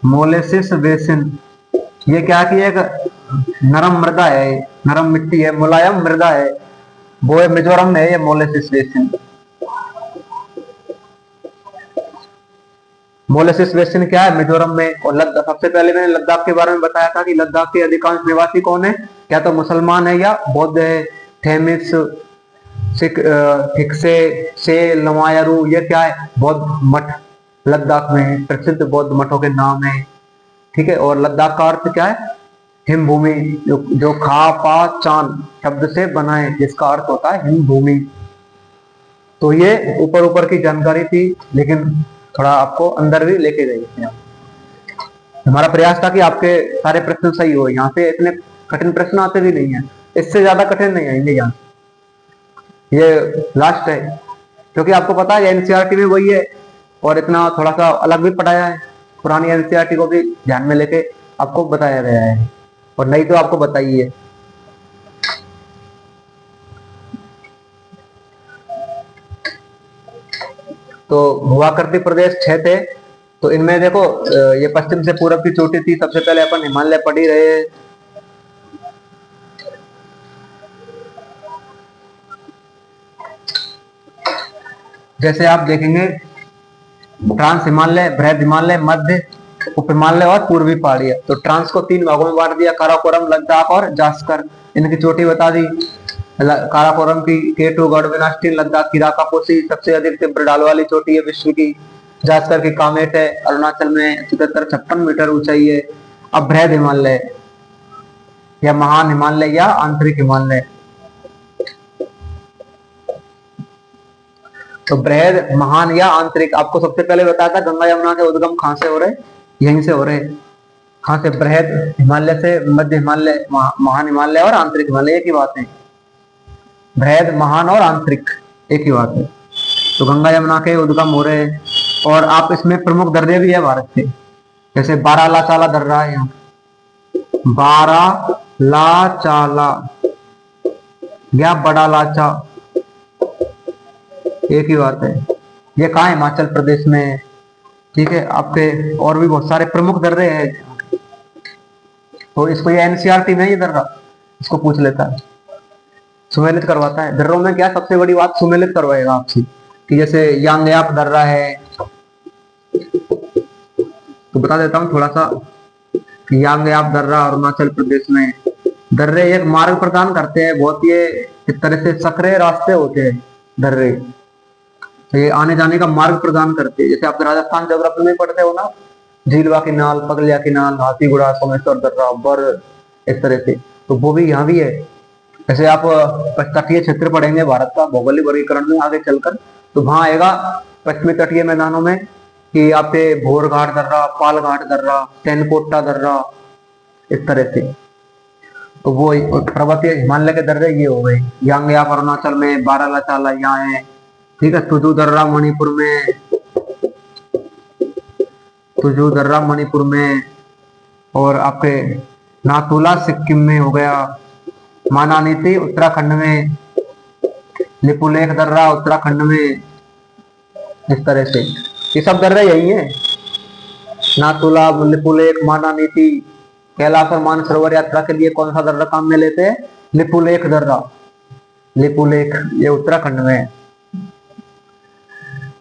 A: मोलेसिस बेसिन ये क्या कि एक नरम मृदा है, नरम मिट्टी है, मुलायम मृदा है, वो है मिजोरम में है ये मोलेसिस बेसिन। मोलेसिस बेसिन क्या है, मिजोरम में। और लद्दाख, सबसे पहले मैंने लद्दाख के बारे में बताया था कि लद्दाख के अधिकांश निवासी कौन है, क्या तो मुसलमान है या बौद्ध है। थेमिस, सिख, थिक्से, से, लमायरू, ये क्या है, बौद्ध मठ लद्दाख में प्रसिद्ध बौद्ध मठों के नाम है। ठीक है, और लद्दाख का अर्थ क्या है, हिम भूमि, जो खा पा चांद शब्द से बना है, जिसका अर्थ होता है हिम भूमि। तो ये ऊपर ऊपर की जानकारी थी, लेकिन थोड़ा आपको अंदर भी लेके गई। हमारा प्रयास था कि आपके सारे प्रश्न सही हो। यहाँ से इतने कठिन प्रश्न आते भी नहीं है, इससे ज्यादा कठिन नहीं आएंगे यहाँ, ये लास्ट है। क्योंकि आपको पता है एनसीईआरटी में वही है, और इतना थोड़ा सा अलग भी पढ़ाया है। पुरानी एनसीईआरटी को भी ध्यान में लेके आपको बताया गया है, और नहीं तो आपको बताइए। तो भूआकृति प्रदेश 6 थे। तो इनमें देखो ये पश्चिम से पूरब की चोटी थी। सबसे पहले अपन हिमालय पढ़ ही रहे। जैसे आप देखेंगे ट्रांस हिमालय, बृहद हिमालय, मध्य, उप हिमालय और पूर्वी पहाड़ियां। तो ट्रांस को 3 भागों में बांट दिया, काराकोरम, लद्दाख और जास्कर। इनकी चोटी बता दी, काराकोरम की केटू, गढ़विन, ऑस्टिन, लद्दाख की राकापोसी सबसे अधिक तीव्र ढाल वाली चोटी है विश्व की। जासकर की कामेट है, अरुणाचल में 77-56 मीटर ऊंचाई है। अब बृहद हिमालय या महान हिमालय या आंतरिक हिमालय, तो बृहद, महान या आंतरिक, आपको सबसे पहले बताया था गंगा यमुना के उद्गम कहां से हो रहे, यहीं से हो रहे। कहां से? बृहद हिमालय से, मध्य हिमालय, महान हिमालय और आंतरिक हिमालय एक ही बात है। बृहद, महान और आंतरिक एक ही बात है। तो गंगा यमुना के उद्गम हो रहे हैं। और आप इसमें प्रमुख दर्रे भी है भारत के, जैसे बारालाचाला दर्रा है यहाँ, बारालाचाला या बड़ा लाचा, एक ही बात है। ये कहाँ है? हिमाचल प्रदेश में है। ठीक है, आपके और भी बहुत सारे प्रमुख दर्रे हैं। तो इसको ये एनसीईआरटी में ये दर्रा, इसको पूछ लेता है, सुमेलित करवाता है। दर्रों में क्या सबसे बड़ी बात सुमेलित करवाएगा आपसे, कि जैसे यांगयाप दर्रा है, तो बता देता हूँ थोड़ा सा। यांगयाप दर्रा अरुणाचल प्रदेश में, दर्रे एक मार्ग प्रदान करते हैं, बहुत ये इस तरह से सक्रिय रास्ते होते हैं दर्रे, तो ये आने जाने का मार्ग प्रदान करते हैं। जैसे आप राजस्थान ज्योग्राफी में पढ़ते हो ना, झीलवा किनाल, पगलिया किनाल, हाथीगुड़ा, सोमेश्वर दर्रा, बर, इस तरह से, तो वो भी यहाँ भी है। जैसे आप तटीय क्षेत्र पढ़ेंगे भारत का भौगोलिक वर्गीकरण में आगे चलकर, तो वहां आएगा पश्चिमी तटीय मैदानों में कि आपके भोर घाट दर्रा, पाल घाट दर्रा, टेनकोटा दर्रा, इस तरह से। तो वो पर्वतीय हिमालय के दर्रे ये हो गए। यांगयाप अरुणाचल में, बारालाचाला यहाँ है। ठीक है, तुजू दर्रा मणिपुर में, तुजू दर्रा मणिपुर में, और आपके नाथुला सिक्किम में हो गया, मानानीति उत्तराखंड में, लिपुलेख दर्रा उत्तराखंड में, इस तरह से। ये सब दर्रे यही है, नाथुला, लिपुलेख, मानानीति। कैलाश और मानसरोवर यात्रा के लिए कौन सा दर्रा काम में लेते हैं? लिपुलेख दर्रा, लिपुलेख, ये उत्तराखंड में है।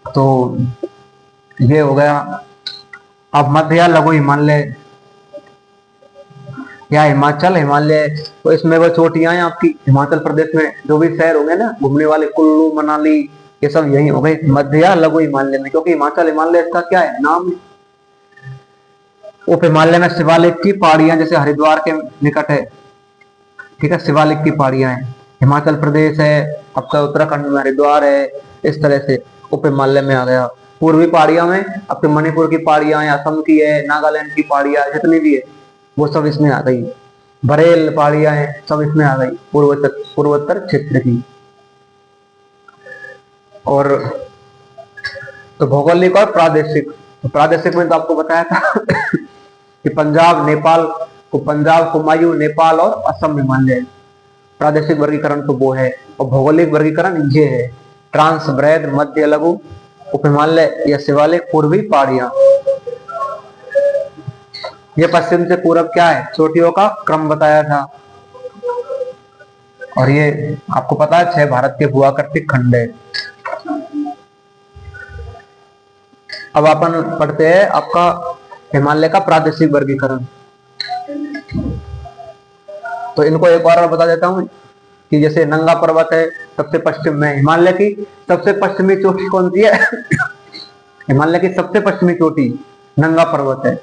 A: तो ये हो गया। अब मध्य या लघु हिमालय या हिमाचल हिमालय, तो इसमें वो चोटियां हैं आपकी हिमाचल प्रदेश में, जो भी शहर होंगे ना घूमने वाले, कुल्लू, मनाली, ये सब यही हो गए मध्य या लघु हिमालय में, क्योंकि हिमाचल हिमालय इसका क्या है नाम। उप हिमालय में शिवालिक की पहाड़ियां, जैसे हरिद्वार के निकट है। ठीक है, शिवालिक की पहाड़ियां हैं। हिमाचल प्रदेश है आपका, उत्तराखंड में हरिद्वार है, इस तरह से उप हिमालय में आ गया। पूर्वी पहाड़ियां में आपके मणिपुर की पहाड़ियां हैं, असम की है, नागालैंड की पहाड़ियां जितनी भी है वो सब इसमें आ गई। बरेल पहाड़ियां हैं, सब इसमें आ गई, पूर्वोत्तर क्षेत्र की। और तो भौगोलिक और प्रादेशिक, तो प्रादेशिक में तो आपको बताया था कि पंजाब, नेपाल को, पंजाब, कुमायूं, नेपाल और असम हिमालय। प्रादेशिक वर्गीकरण तो वो है, और भौगोलिक वर्गीकरण ये है, ट्रांस, बृहद, मध्य, लघु, उप हिमालय या शिवालिक, पूर्वी पहाड़ियां। ये पश्चिम से पूरब क्या है? चोटियों का क्रम बताया था। और ये आपको पता है 6 भारत के भूआकृतिक खंड है। अब अपन पढ़ते हैं आपका हिमालय का प्रादेशिक वर्गीकरण। तो इनको एक बार बता देता हूं कि जैसे नंगा पर्वत है सबसे पश्चिम में, हिमालय की सबसे पश्चिमी चोटी कौन सी है? हिमालय की सबसे पश्चिमी चोटी नंगा पर्वत है।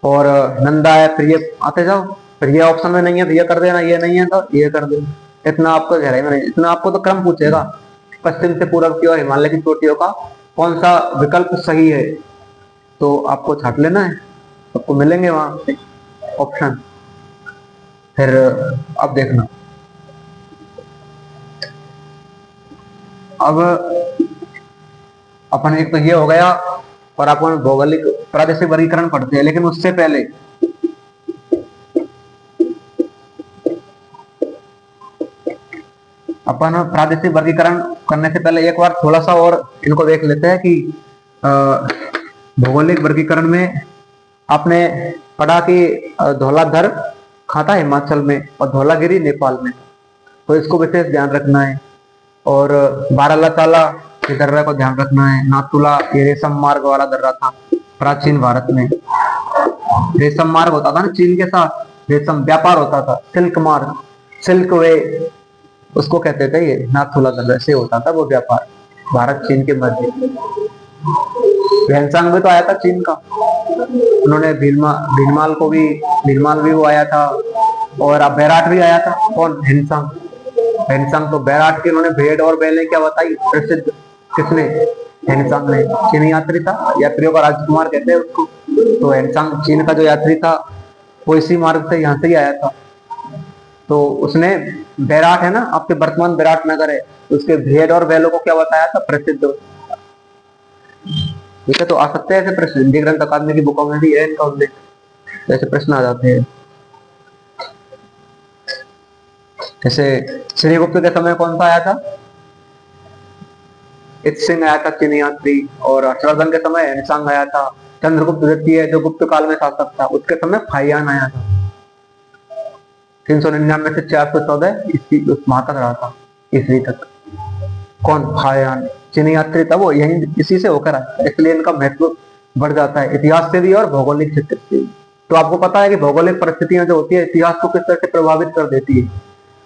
A: और नंदा है, फिर ये आते जाओ, फिर ये ऑप्शन में नहीं है तो ये कर देना, ये नहीं है तो ये कर देना। इतना आपको गहराई में नहीं, इतना आपको तो क्रम पूछेगा, पश्चिम से पूर्व की और हिमालय की चोटियों का कौन सा विकल्प सही है, तो आपको छाट लेना है, आपको मिलेंगे वहां पे ऑप्शन। फिर अब देखना, अब अपन एक तो ये हो गया, और अपन भौगोलिक प्रादेशिक वर्गीकरण पढ़ते हैं। लेकिन उससे पहले अपन प्रादेशिक वर्गीकरण करने से पहले एक बार थोड़ा सा और इनको देख लेते हैं कि भौगोलिक वर्गीकरण में आपने पढ़ा कि धौलाधर खाता हिमाचल में और धौलागिरी नेपाल में, तो इसको विशेष ध्यान रखना है। और बारालाचाला के दर्रा को ध्यान रखना है। नाथुला ये रेशम मार्ग वाला दर्रा था प्राचीन भारत में, रेशम मार्ग होता था ना चीन के साथ, रेशम व्यापार होता था, सिल्क मार्ग, सिल्क वे उसको कहते थे। ये नाथुला दर्रा से होता था वो व्यापार भारत चीन के मध्य। भैंसांग भी तो आया था चीन का, उन्होंने भीलमाल भी वो आया था। और अब बैराट भी आया था। कौन? हिनसंग। हिनसंग तो बैराट के उन्होंने भेड़ और बैलें क्या बताई प्रसिद्ध, किसने? हिनसंग ने। चीनी यात्री था, यात्रियों का राजकुमार कहते हैं उसको। तो हिनसंग चीन का जो यात्री था वो इसी मार्ग से यहाँ से ही आया था। तो उसने बैराट है ना, आपके वर्तमान विराट नगर है, उसके भेड़ और बैलों को क्या बताया था? प्रसिद्ध। ठीक है, तो आ सकते हैं ऐसे प्रश्न, हिंदी ग्रंथ अकादमी की बुकों में भी है इनका उल्लेख, ऐसे प्रश्न आ जाते हैं। जैसे श्रीगुप्त के समय कौन सा आया था? इत सिंह आया था चीनी यात्री। और हर्षवर्धन के समय हिनसंग आया था। चंद्रगुप्त द्वितीय जो गुप्त काल में शासक था, उसके समय फाहियान आया था। 399 से 414 ईस्वी उस माह तक रहा था, ईस्वी तक। कौन? फाहियान चीनी यात्री था, वो यही इसी से होकर आया था, इसलिए इनका महत्व बढ़ जाता है इतिहास से भी और भौगोलिक क्षेत्र से भी। तो आपको पता है कि भौगोलिक परिस्थितियां जो होती है इतिहास को किस तरह से प्रभावित कर देती है।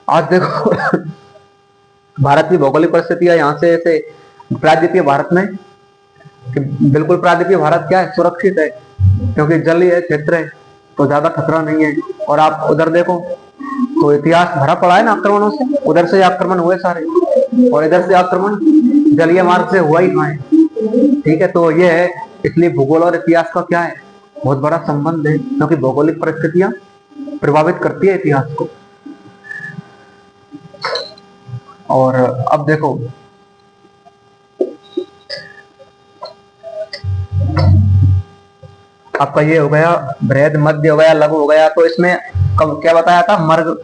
A: आज देखो भारत की भौगोलिक परिस्थितियां यहाँ से ऐसे प्रायद्वीपीय भारत में कि बिल्कुल प्रायद्वीपीय भारत क्या है? सुरक्षित है, क्योंकि जलीय क्षेत्र है तो ज्यादा खतरा नहीं है। और आप उधर देखो तो इतिहास भरा पड़ा है ना आक्रमणों से, उधर से आक्रमण हुए सारे, और इधर से आक्रमण जलीय मार्ग से हुआ ही कहाँ है। ठीक है, तो ये है, इसलिए भूगोल और इतिहास का क्या है? बहुत बड़ा संबंध है, क्योंकि भौगोलिक परिस्थितियां प्रभावित करती है इतिहास को। और अब देखो आपका ये हो गया बृहद, मध्य हो गया, लघु हो गया। तो इसमें क्या बताया था? मर्ग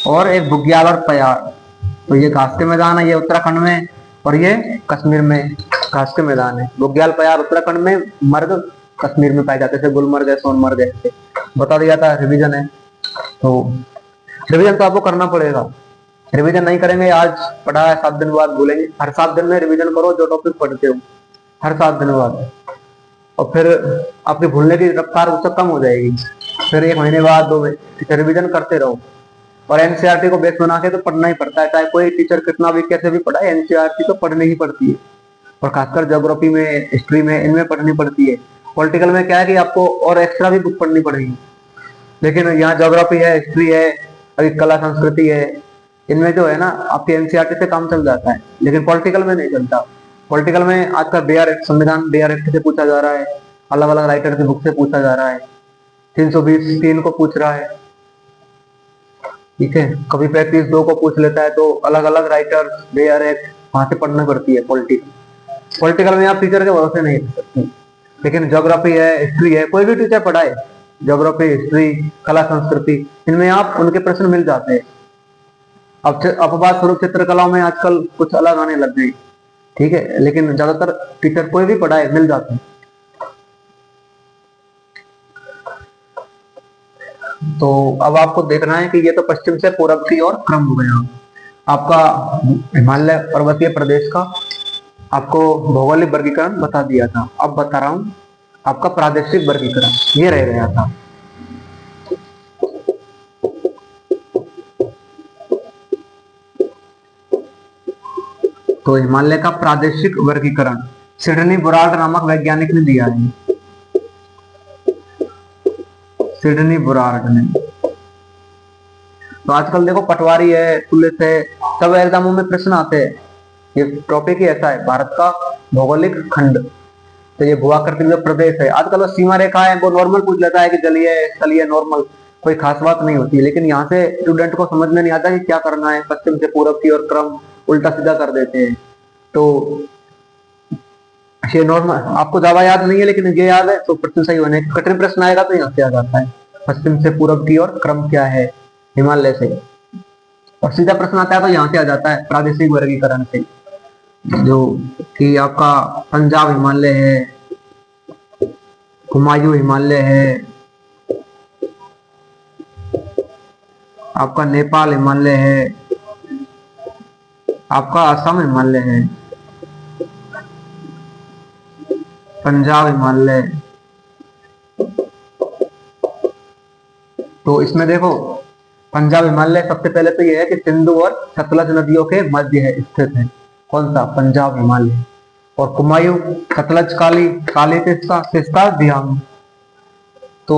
A: और एक बुग्याल और पयार। तो ये घास के मैदान है, ये उत्तराखंड में, और ये कश्मीर में घास के मैदान है। बुग्याल पयार उत्तराखंड में, मर्ग कश्मीर में पाए जाते हैं, गुलमर्ग है, सोनमर्ग है। बता दिया था, रिवीजन है। तो रिवीजन तो आपको करना पड़ेगा, रिवीजन नहीं करेंगे, आज पढ़ा है 7 दिन बाद भूलेंगे। हर 7 दिन में रिवीजन करो जो टॉपिक पढ़ते हो, हर 7 दिन बाद, और फिर आपके भूलने की रफ्तार उससे कम हो जाएगी। फिर 1 महीने बाद, 2 महीने रिवीजन करते रहो। और एनसीईआरटी को बेस बना के तो पढ़ना ही पड़ता है, चाहे कोई टीचर कितना भी कैसे भी पढ़ाए, एनसीईआरटी तो पढ़नी ही पड़ती है। और खासकर ज्योग्राफी में, हिस्ट्री में, इनमें पढ़नी पड़ती है। पॉलिटिकल में क्या है कि आपको और एक्स्ट्रा भी बुक पढ़नी पड़ेगी, लेकिन यहाँ ज्योग्राफी है, हिस्ट्री है, अभी कला संस्कृति है, इनमें जो है ना आपके एनसीईआरटी से काम चल जाता है, लेकिन पॉलिटिकल में नहीं चलता। पॉलिटिकल में आजकल बीआर एक्ट, संविधान बीआर एक्ट से पूछा जा रहा है, अलग अलग राइटर की बुक से पूछा जा रहा है, 320(3) को पूछ रहा है। ठीक है, कभी 35(2) को पूछ लेता है, तो अलग अलग राइटर, बीआर एक्ट वहां से पढ़ना पड़ती है। पॉलिटिकल में आप टीचर के भरोसे नहीं कर सकते, लेकिन ज्योग्राफी है, हिस्ट्री है, कोई भी टीचर पढ़ाए, ज्योग्राफी, हिस्ट्री, कला संस्कृति, इनमें आप उनके प्रश्न मिल जाते हैं। अब बात स्वरूप चित्रकलाओं में आजकल कुछ अलग आने लग गई। ठीक है, लेकिन ज्यादातर टीचर कोई भी पढ़ाए मिल जाते हैं। तो अब आपको देखना है कि ये तो पश्चिम से पूरब की ओर क्रम हो गया आपका हिमालय पर्वतीय प्रदेश का। आपको भौगोलिक वर्गीकरण बता दिया था, अब बता रहा हूं आपका प्रादेशिक वर्गीकरण, ये रह गया था। तो हिमालय का प्रादेशिक वर्गीकरण सिडनी बुरार्ड नामक वैज्ञानिक ने दिया है, सिडनी बुरार्ड ने। तो आजकल देखो पटवारी है, पुलिस है, सब एग्जामों में प्रश्न आते हैं। ये टॉपिक ही ऐसा है, भारत का भौगोलिक खंड। तो ये भूआकृति जो प्रदेश है, आजकल वो सीमा रेखा है, वो नॉर्मल पूछ लेता है कि जलीय, स्थलीय, नॉर्मल, कोई खास बात नहीं होती है। लेकिन यहाँ से स्टूडेंट को समझ में नहीं आता कि क्या करना है, पश्चिम से पूरब की ओर क्रम उल्टा सीधा कर देते हैं। तो ये नॉर्मल, आपको ज्यादा याद नहीं है लेकिन ये याद है तो प्रश्न सही होने, कठिन प्रश्न आएगा तो यहाँ से आ जाता है, पश्चिम से पूरब की ओर क्रम क्या है हिमालय से। और सीधा प्रश्न आता है तो यहाँ से आ जाता है प्रादेशिक वर्गीकरण से, जो कि आपका पंजाब हिमालय है, हुमायूं हिमालय है, आपका नेपाल हिमालय है, आपका असम हिमालय है, पंजाब हिमालय। तो इसमें देखो पंजाब हिमालय सबसे पहले तो यह है कि सिंधु और सतलज नदियों के मध्य है, स्थित है। कौन सा? पंजाब हिमालय। और कुमायूं, सतलज काली, काली तिस्ता, तिस्ता दियांग। तो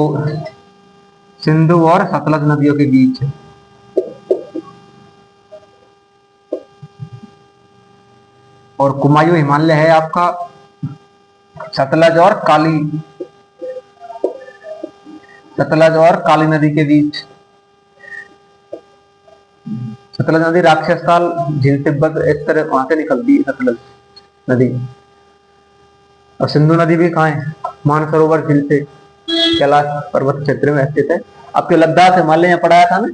A: सिंधु और सतलज नदियों के बीच है। और कुमायूं हिमालय है आपका सतलज और काली नदी के बीच। सतलज नदी राक्षस ताल, झील तिब्बत, इस तरह वहां से निकलती है सतलज नदी। और सिंधु नदी भी कहाँ है? मानसरोवर झील से कैलाश पर्वत क्षेत्र में स्थित है। आपके लद्दाख हिमालय में पढ़ाया था ना,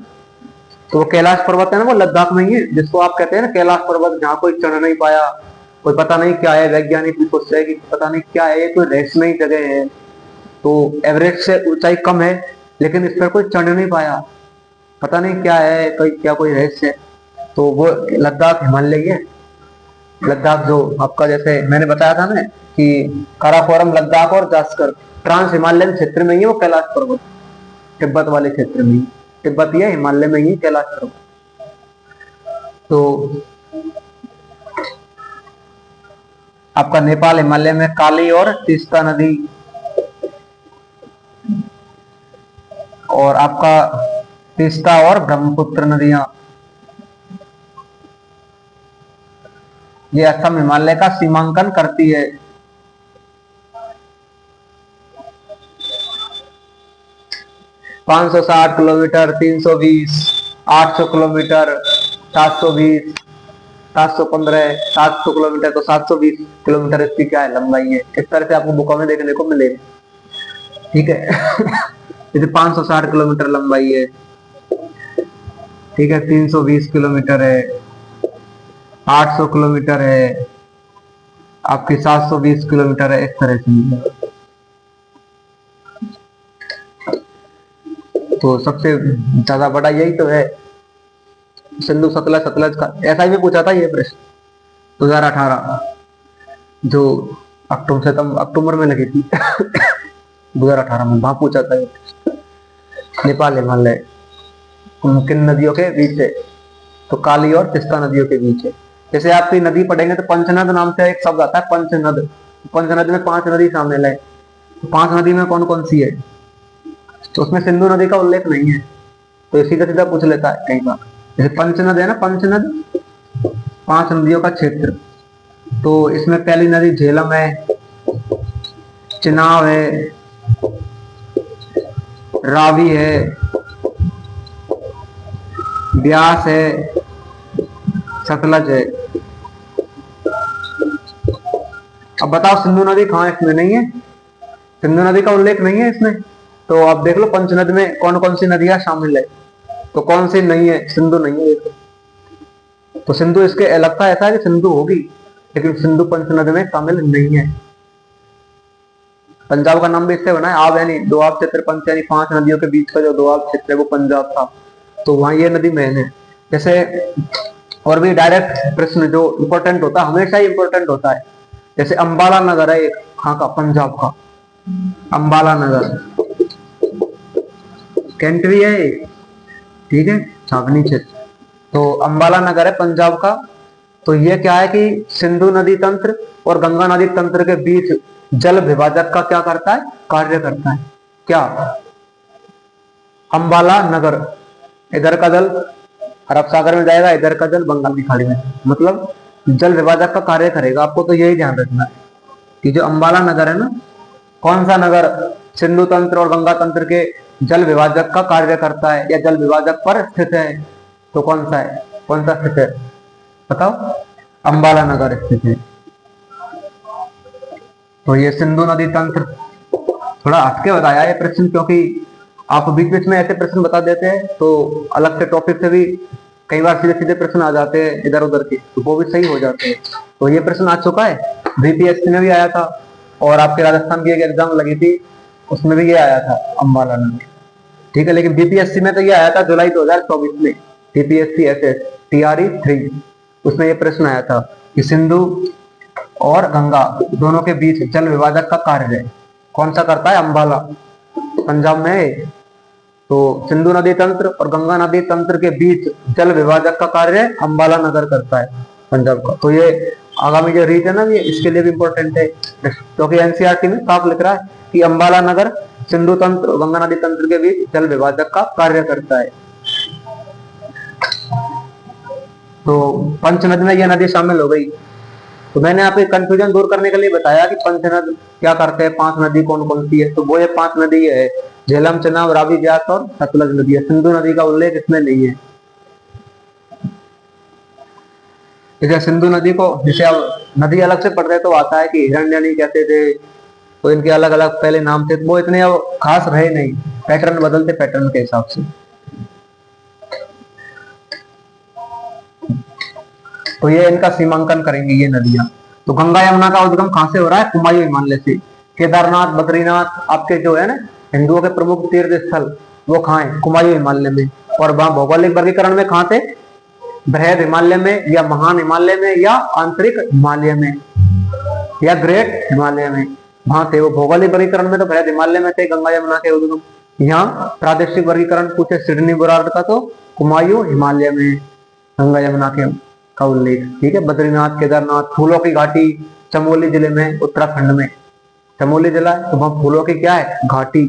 A: तो वो कैलाश पर्वत है ना, वो लद्दाख में ही है, जिसको आप कहते हैं ना कैलाश पर्वत, जहाँ कोई चढ़ नहीं पाया, कोई पता नहीं क्या है, वैज्ञानिक भी सोचते हैं कि पता नहीं क्या है, ये कोई रहस्यमयी जगह है, तो एवरेज से ऊंचाई कम है, लेकिन इस पर कोई चढ़ नहीं पाया, पता नहीं क्या है, कोई रहस्य है, तो वो लद्दाख हिमालय है। लद्दाख जो आपका जैसे मैंने बताया था ना कि काराकोरम लद्दाख और जास्कर ट्रांस हिमालयन क्षेत्र में ही है वो कैलाश पर्वत, तिब्बत वाले क्षेत्र में ही, तिब्बत ही है, हिमालय में ही कैलाश पर्वत। तो आपका नेपाल हिमालय में काली और तीस्ता नदी, और आपका तीस्ता और ब्रह्मपुत्र नदियां, ये असम हिमालय का सीमांकन करती है। (560 किलोमीटर, 320, 800 किलोमीटर, 720, 715, 700 किलोमीटर, तो 720 किलोमीटर इसकी क्या है लंबाई है। इस तरह से आपको बुकों में देखने को मिलेगा, ठीक है। जैसे 560 किलोमीटर लंबाई है, ठीक है, 320 किलोमीटर है, 800 किलोमीटर है, आपकी 720 किलोमीटर है, इस तरह से मिलेगा। तो सबसे ज्यादा बड़ा यही तो है सिंधु सतलज, सतलज का ऐसा ही भी पूछा था ये प्रश्न 2018, जो अक्टूबर में लगी थी 2018 में, वहां पूछा था ये। नेपाल हिमालय किन नदियों के बीच है? तो काली और तीस्ता नदियों के बीच है। जैसे आपकी नदी पढ़ेंगे तो पंचनद नाम से एक शब्द आता है, पंचनद। पंचनद में 5 नदी शामिल है। 5 नदी में कौन कौन सी है? तो उसमें सिंधु नदी का उल्लेख नहीं है, तो सीधा सीधा पूछ लेता है कई बार। जैसे पंचनद है ना, पंचनद 5 नदियों का क्षेत्र, तो इसमें पहली नदी झेलम है, चिनाब है, रावी है, ब्यास है, सतलज है। अब बताओ सिंधु नदी कहाँ है? इसमें नहीं है, सिंधु नदी का उल्लेख नहीं है इसमें। तो आप देख लो पंचनद में कौन कौन सी नदियां शामिल है, तो कौन सी नहीं है? सिंधु नहीं है। तो सिंधु इसके लगता है ऐसा है कि सिंधु होगी, लेकिन सिंधु पंचनद में शामिल नहीं है। पंजाब का नाम भी इससे बना है, आब यानी दोआब क्षेत्र, पंच यानी 5 नदियों के बीच का जो दोआब क्षेत्र है वो पंजाब था, तो वहां ये नदी मेन है। जैसे और भी डायरेक्ट प्रश्न जो इंपॉर्टेंट होता है, हमेशा ही इंपॉर्टेंट होता है, जैसे अंबाला नगर है एक, कहाँ का? पंजाब का अंबाला नगर, कैंट भी है, ठीक है, छावनी क्षेत्र। तो अंबाला नगर है पंजाब का। तो ये क्या है कि सिंधु नदी तंत्र और गंगा नदी तंत्र के बीच जल विभाजक का क्या करता है? कार्य करता है। क्या? अंबाला नगर, इधर का जल अरब सागर में जाएगा, इधर का जल बंगाल की खाड़ी में, मतलब जल विभाजक का कार्य करेगा। आपको तो यही ध्यान रखना है कि जो अंबाला नगर है ना, कौन सा नगर सिंधु तंत्र और गंगा तंत्र के जल विभाजक का कार्य करता है या जल विभाजक पर स्थित है, तो कौन सा है? कौन सा स्थित है बताओ? अंबाला नगर स्थित है। तो ये सिंधु नदी तंत्र थोड़ा हटके बताया ये प्रश्न, क्योंकि आप बीच बीच में ऐसे प्रश्न बता देते हैं तो अलग से टॉपिक से भी कई बार सीधे सीधे प्रश्न आ जाते हैं इधर उधर के, तो वो भी सही हो जाते हैं। तो ये प्रश्न आ चुका है, बीपीएससी में भी आया था, और आपके राजस्थान की एक एग्जाम लगी थी उसमें भी ये आया था अंबाला नगर, ठीक है। लेकिन बीपीएससी में तो ये आया था जुलाई 2024 में, बीपीएससी एसएस TRE 3, उसमें ये प्रश्न आया था कि सिंधु और गंगा दोनों के बीच जल विभाजक का कार्य है, कौन सा करता है? अंबाला, पंजाब में है। तो सिंधु नदी तंत्र और गंगा नदी तंत्र के बीच जल विभाजक का कार्य अंबाला नगर करता है पंजाब का। तो ये आगामी जो रीच है ना ये इसके लिए भी इम्पोर्टेंट है, क्योंकि एनसीईआरटी में साफ लिख रहा है कि अंबाला नगर सिंधु तंत्र गंगा नदी तंत्र के बीच जल विभाजक का कार्य करता है। तो पंच नद में यह नदी शामिल हो गई। तो मैंने आपके कंफ्यूजन दूर करने के लिए बताया कि पंचनद क्या करते हैं, 5 नदी कौन कौन सी है। तो वो ये 5 नदी है, झेलम, चनाब, रावी, ब्यास और सतलज नदी है। सिंधु नदी का उल्लेख इसमें नहीं है। जैसे सिंधु नदी को जैसे अब नदी अलग से पढ़ते तो आता है कि हिरण्यनी कहते थे, तो इनके अलग अलग पहले नाम थे, तो वो इतने अब खास रहे नहीं, पैटर्न बदलते पैटर्न के हिसाब से। तो ये इनका सीमांकन करेंगे ये नदियां। तो गंगा यमुना का उद्गम कहां से हो रहा है? कुमायूं हिमालय से। केदारनाथ, बद्रीनाथ आपके जो है ना हिंदुओं के प्रमुख तीर्थ स्थल वो कहाँ है? कुमायूं हिमालय में। और वहां भौगोलिक वर्गीकरण में कहां थे? बृहद हिमालय में या महान हिमालय में या आंतरिक हिमालय में या ग्रेट हिमालय में, वहां थे वो। भौगोलिक वर्गीकरण में तो बृहद हिमालय में थे गंगा यमुना के उद्गम। यहाँ प्रादेशिक वर्गीकरण पूछे सिडनी बोरार्ड का तो कुमायूं हिमालय में गंगा यमुना के का उल्लेख। ठीक है। बद्रीनाथ, केदारनाथ, फूलों की घाटी चमोली जिले में, उत्तराखंड में चमोली जिला है, तो वहां फूलों की क्या है? घाटी।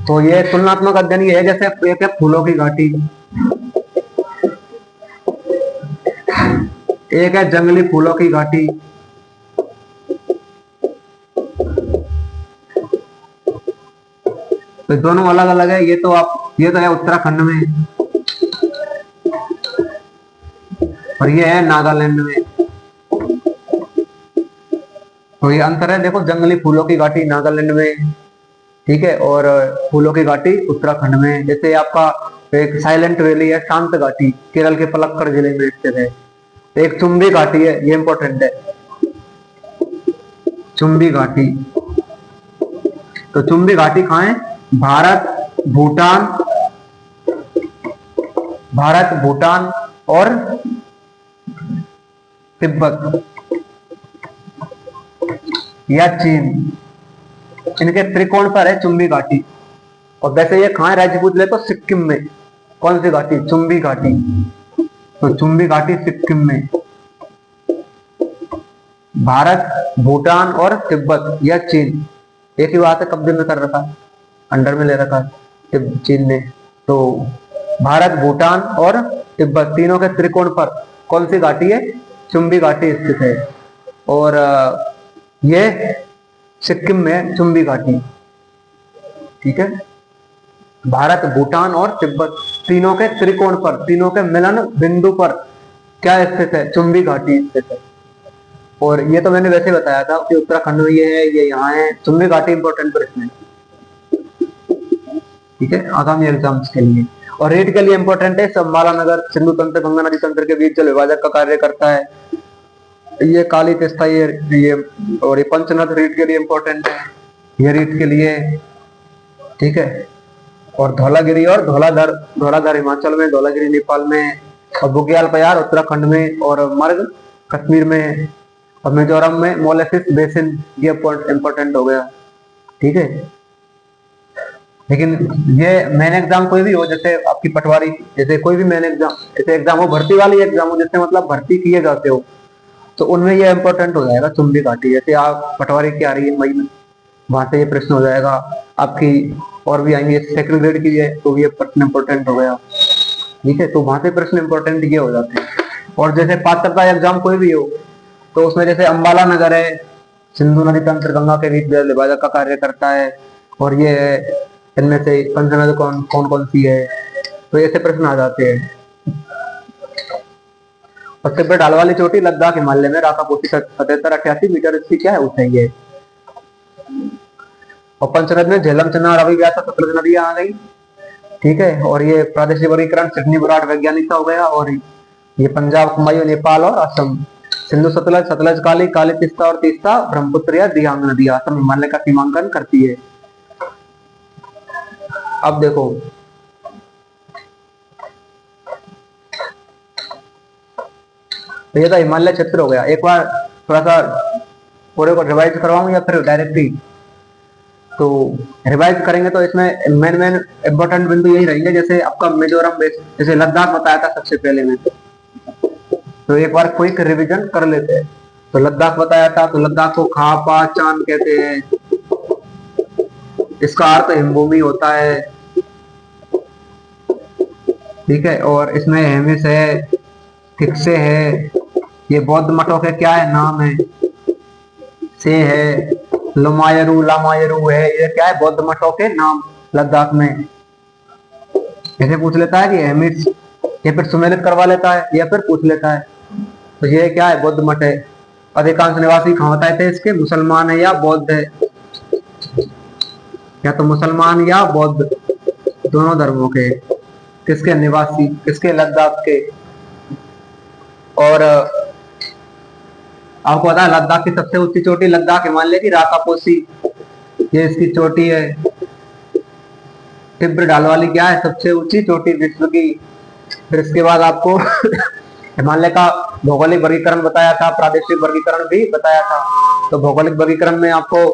A: तो ये तुलनात्मक अध्ययन ये है, जैसे एक है फूलों की घाटी, एक है जंगली फूलों की घाटी। तो दोनों अलग अलग है। ये तो है उत्तराखंड में और ये है नागालैंड में। तो ये अंतर है, देखो जंगली फूलों की घाटी नागालैंड में, ठीक है, और फूलों की घाटी उत्तराखंड में। जैसे आपका एक साइलेंट वैली है, शांत घाटी, केरल के पलक्कड़ जिले में स्थित है। एक चुंबी घाटी है, ये इंपॉर्टेंट है, चुंबी घाटी। तो चुंबी घाटी कहाँ है? भारत, भूटान और तिब्बत या चीन, इनके त्रिकोण पर है चुंबी घाटी। और वैसे ये कहाँ है राज्य पूछ ले तो सिक्किम में। कौन सी घाटी? चुंबी घाटी। तो चुंबी घाटी सिक्किम में। भारत, भूटान और तिब्बत या चीन एक ही बात है, कब्जे में कर रखा है, अंडर में ले रखा है चीन ने। तो भारत, भूटान और तिब्बत तीनों के त्रिकोण पर कौन सी घाटी है? चुंबी घाटी स्थित है। और ये सिक्किम में चुंबी घाटी। ठीक है। भारत, भूटान और तिब्बत तीनों के त्रिकोण पर, तीनों के मिलन बिंदु पर क्या स्थित है? चुंबी घाटी स्थित है। और ये तो मैंने वैसे बताया था कि उत्तराखंड में ये है, ये यहाँ है। चुंबी घाटी इंपॉर्टेंट प्रश्न है। ठीक है, आगामी एग्जाम्स के लिए। और रीट के लिए इंपॉर्टेंट है अंबाला नगर सिंधु तंत्र गंगा नदी तंत्र के बीच जल विभाजक का कार्य करता है। ये काली तेस्ता ये और ये पंचनद रीट के लिए इंपॉर्टेंट है, ये रीट के लिए। ठीक है। और धौलागिरी और धौलाधर हिमाचल में, धौलागिरी नेपाल में, और बुग्याल पयार उत्तराखंड में, और मर्ग कश्मीर में, और मिजोरम में मोलेसिस बेसिन, ये इंपॉर्टेंट हो गया। ठीक है। लेकिन ये मेन एग्जाम कोई भी हो, जैसे आपकी पटवारी, जैसे कोई भी मेन एग्जाम, जैसे एग्जाम हो भर्ती वाली एग्जाम हो, जैसे मतलब भर्ती किए जाते हो, तो उनमें ये इंपॉर्टेंट हो जाएगा चुंबी घाटी। जैसे आप पटवारी की आ रही है मई में, वहां से ये प्रश्न हो जाएगा आपकी। और भी आएंगे सेकंड ग्रेड की है तो ये प्रश्न इंपॉर्टेंट हो गया। ठीक है। तो वहां से प्रश्न इंपॉर्टेंट ये हो जाते हैं। और जैसे पात्रता एग्जाम कोई भी हो, तो उसमें जैसे अंबाला नगर है, सिंधु नदी तंत्र गंगा के बीच जल विभाजक का कार्य करता है, और ये इनमें से पंचनद कौन कौन सी है, तो ऐसे प्रश्न आ जाते हैं। और तिब्बत ढाल वाली चोटी लद्दाख हिमालय में, राकापोटी 7788 मीटर इसकी क्या है ऊंचाई है। और पंचनद में झेलम, चनाब, रावी, ब्यास, सतलज नदियां आ गई। ठीक है। और ये प्रादेशिक वर्गीकरण सिडनी बोरार्ड वैज्ञानिक का हो गया। और ये पंजाब, कुमायूं, नेपाल और असम। सिंधु, सतलज, सतलज काली, काली तीस्ता और तीस्ता ब्रह्मपुत्र या दियांग नदियां असम हिमालय का सीमांकन करती है। अब देखो तो ये तो हिमालय क्षेत्र हो गया। एक बार थोड़ा सा पूरे को रिवाइज करवाऊं या फिर डायरेक्टली? तो रिवाइज करेंगे तो इसमें मेन इंपॉर्टेंट बिंदु यही रहेंगे, जैसे आपका मिजोरम बेस, जैसे लद्दाख बताया था सबसे पहले में, तो एक बार क्विक रिवीजन कर लेते हैं। तो लद्दाख बताया था, तो लद्दाख को खा पा चान कहते हैं। इसका अर्थ हिमभूमि होता है, ठीक है। और इसमें हेमिस है, थिक्से है, ये बौद्ध मठों के क्या है नाम है, से है, लुमायरू लामायरू है, ये क्या है बौद्ध मठों के नाम लद्दाख में। ऐसे पूछ लेता है कि हेमिस, या फिर सुमेलित करवा लेता है या फिर पूछ लेता है। तो ये क्या है बौद्ध मठ है। अधिकांश निवासी कहाँ बताए थे इसके, मुसलमान है या बौद्ध है, या तो मुसलमान या बौद्ध, दोनों धर्मों के। किसके निवासी, किसके, लद्दाख के। और आपको पता है लद्दाख की सबसे ऊंची चोटी, लद्दाख हिमालय की राकापोसी, ये इसकी चोटी है। तिब्र ढाल वाली क्या है सबसे ऊंची चोटी विश्व की। फिर इसके बाद आपको हिमालय का भौगोलिक वर्गीकरण बताया था, प्रादेशिक वर्गीकरण भी बताया था। तो भौगोलिक वर्गीकरण में आपको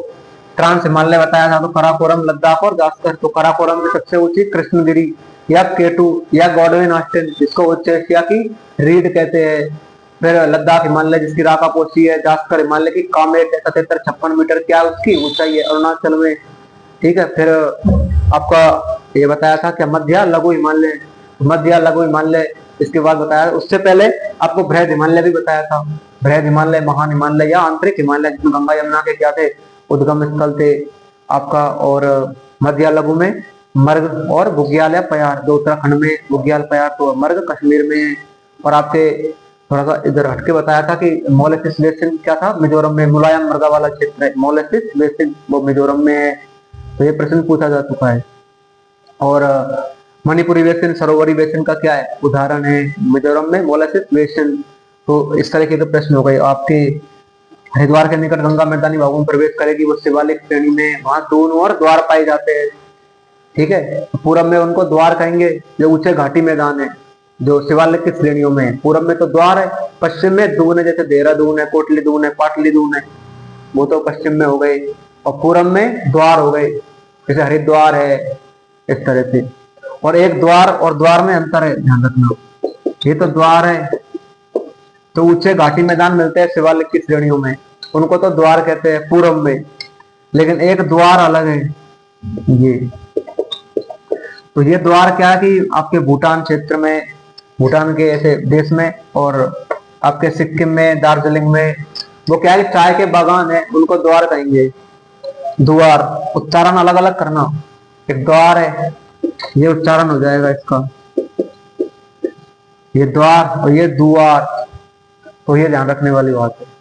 A: ट्रांस हिमालय बताया था, तो कराकोरम, लद्दाख और जास्कर। तो कराकोरम की सबसे ऊंची कृष्णगिरी या केटू या गॉडविन ऑस्टिन, जिसको उच्च एशिया की रीढ़ कहते हैं। फिर लद्दाख हिमालय जिसकी राकापोशी है। जास्कर हिमालय की कामेट है, 77-56 मीटर क्या उसकी ऊंचाई है अरुणाचल में, ठीक है। फिर आपका ये बताया था कि मध्य लघु हिमालय, मध्य लघु हिमालय इसके बाद बताया। उससे पहले आपको बृहद हिमालय भी बताया था, बृहद हिमालय, महान हिमालय या आंतरिक हिमालय, जिसमें गंगा यमुना के क्या थे उद्गम स्थल थे आपका। और मध्य लघु में मर्ग और बुग्याल या पयार, जो उत्तराखंड में बुग्याल पयार, तो मर्ग कश्मीर में है। और आपके थोड़ा सा इधर हटके बताया था कि मोलेसिस बेसिन क्या था, मिजोरम में, मुलायम मृदा वाला क्षेत्र है मोलेसिस बेसिन, वो मिजोरम में है। तो ये प्रश्न पूछा जा चुका है। और मणिपुरी बेसिन, सरोवरी बेसिन का क्या है उदाहरण है, मिजोरम में मोलेसिस बेसिन। तो इस तरह के तो प्रश्न हो गए। आपके हरिद्वार के निकट गंगा मैदानी भागों में प्रवेश करेगी, वो शिवालिक श्रेणी में, वहां दोनों ओर द्वार पाए जाते हैं, ठीक है। पूरब में उनको द्वार कहेंगे जो ऊंचे घाटी मैदान है, जो शिवालिक की श्रेणियों में है। पूरब में तो द्वार है, पश्चिम में दून है, जैसे देहरादून है, कोटली दून है, पाटली दून है, वो तो पश्चिम में हो गए। और पूरब में द्वार हो गए, जैसे हरिद्वार है, इस तरह से। और एक द्वार और द्वार में अंतर है, ध्यान रखना। ये तो द्वार है, तो ऊंचे घाटी मैदान मिलते हैं शिवालिक की श्रेणियों में, उनको तो द्वार कहते हैं पूरब में। लेकिन एक द्वार अलग है ये। तो ये द्वार क्या है कि आपके भूटान क्षेत्र में, भूटान के ऐसे देश में, और आपके सिक्किम में, दार्जिलिंग में, वो क्या है चाय के बागान है, उनको द्वार कहेंगे। द्वार उच्चारण अलग अलग करना, एक द्वार है, ये उच्चारण हो जाएगा इसका, ये द्वार और ये दुआर, तो ये ध्यान रखने वाली बात है।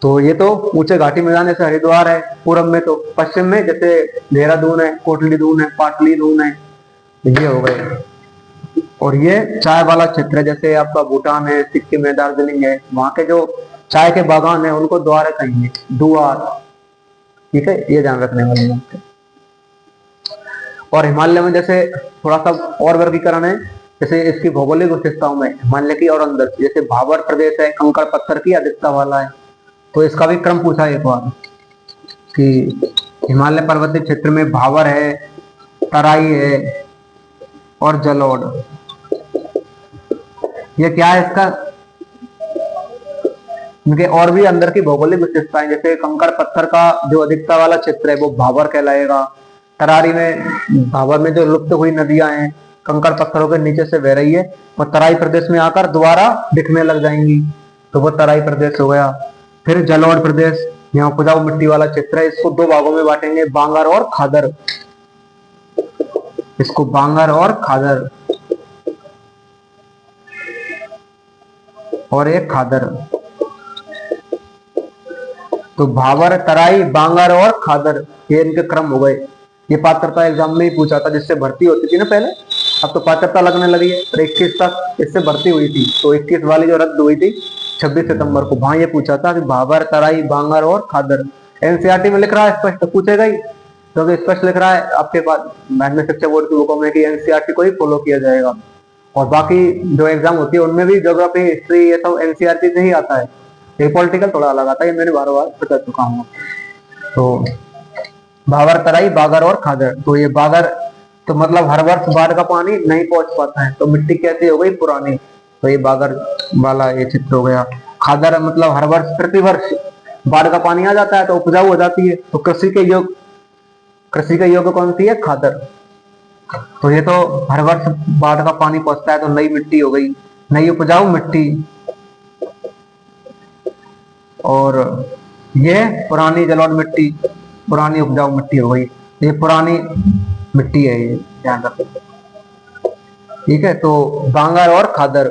A: तो ये तो ऊंचे घाटी मैदान जैसे हरिद्वार है पूरब में, तो पश्चिम में जैसे देहरादून है, कोटली दून है, पाटली दून है, ये हो गए। और ये चाय वाला क्षेत्र है, जैसे आपका भूटान है, सिक्किम है, दार्जिलिंग है, वहां के जो चाय के बागान है उनको द्वार कहेंगे, दुआर, ठीक है। ये ध्यान रखने वाली बात है। और हिमालय में जैसे थोड़ा सा और वर्गीकरण है, जैसे इसकी भौगोलिक विशेषताओं में हिमालय की और अंदर, जैसे भाबर प्रदेश है, कंकड़ पत्थर की अधिकता वाला है, तो इसका भी क्रम पूछा एक बार कि हिमालय पर्वतीय क्षेत्र में भाबर है, तराई है और जलोढ़। ये क्या है इसका, इनके और भी अंदर की भौगोलिक विशेषताएं, जैसे कंकड़ पत्थर का जो अधिकता वाला क्षेत्र है वो भाबर कहलाएगा। तरारी में, भाबर में जो लुप्त हुई नदियां हैं कंकड़ पत्थरों के नीचे से बह रही है, वो तराई प्रदेश में आकर दोबारा दिखने लग जाएंगी, तो वो तराई प्रदेश हो गया। फिर जलोढ़ प्रदेश, यहाँ उपजाऊ मिट्टी वाला क्षेत्र है, इसको दो भागों में बांटेंगे, बांगर और खादर, इसको बांगर और खादर, और एक खादर। तो भाबर, तराई, बांगर और खादर, ये इनके क्रम हो गए। ये पात्रता एग्जाम में ही पूछा था, जिससे भर्ती होती थी ना पहले, अब तो पात्रता लगने लगी है, और 21 तक इससे भर्ती हुई थी। तो 21 वाली जो रद्द हुई थी 26 सितंबर को, वहां ये पूछा था कि भाबर, तराई, बांगर और खादर। एनसीईआरटी में लिख रहा है स्पष्ट, तो पूछेगा ही, क्योंकि स्पष्ट लिख रहा है आपके पास माध्यमिक शिक्षा बोर्ड की बुकों में कि एनसीईआरटी को ही फॉलो किया जाएगा। और बाकी जो एग्जाम होती है उनमें भी ज्योग्राफी, हिस्ट्री, ये सब एनसीईआरटी से ही आता है। ये पॉलिटिकल थोड़ा अलग आता है, ये मैंने बार बार बता चुका हूँ। तो भाबर, तराई, बागर और खादर। तो ये बागर तो मतलब हर वर्ष बाढ़ का पानी नहीं पहुंच पाता है, तो मिट्टी कैसी हो गई पुरानी, तो ये बागर वाला ये चित्र हो गया। खादर मतलब हर वर्ष प्रतिवर्ष बाढ़ का पानी आ जाता है तो उपजाऊ हो जाती है। तो कृषि के योग्य कौन सी है? खादर। तो ये तो हर वर्ष बाढ़ का पानी पहुंचता है तो नई मिट्टी हो गई, नई उपजाऊ मिट्टी। और ये पुरानी जलोढ़ मिट्टी, पुरानी उपजाऊ मिट्टी हो गई। ये पुरानी मिट्टी है, ये ध्यान रखो। ठीक है, तो बांगर और खादर,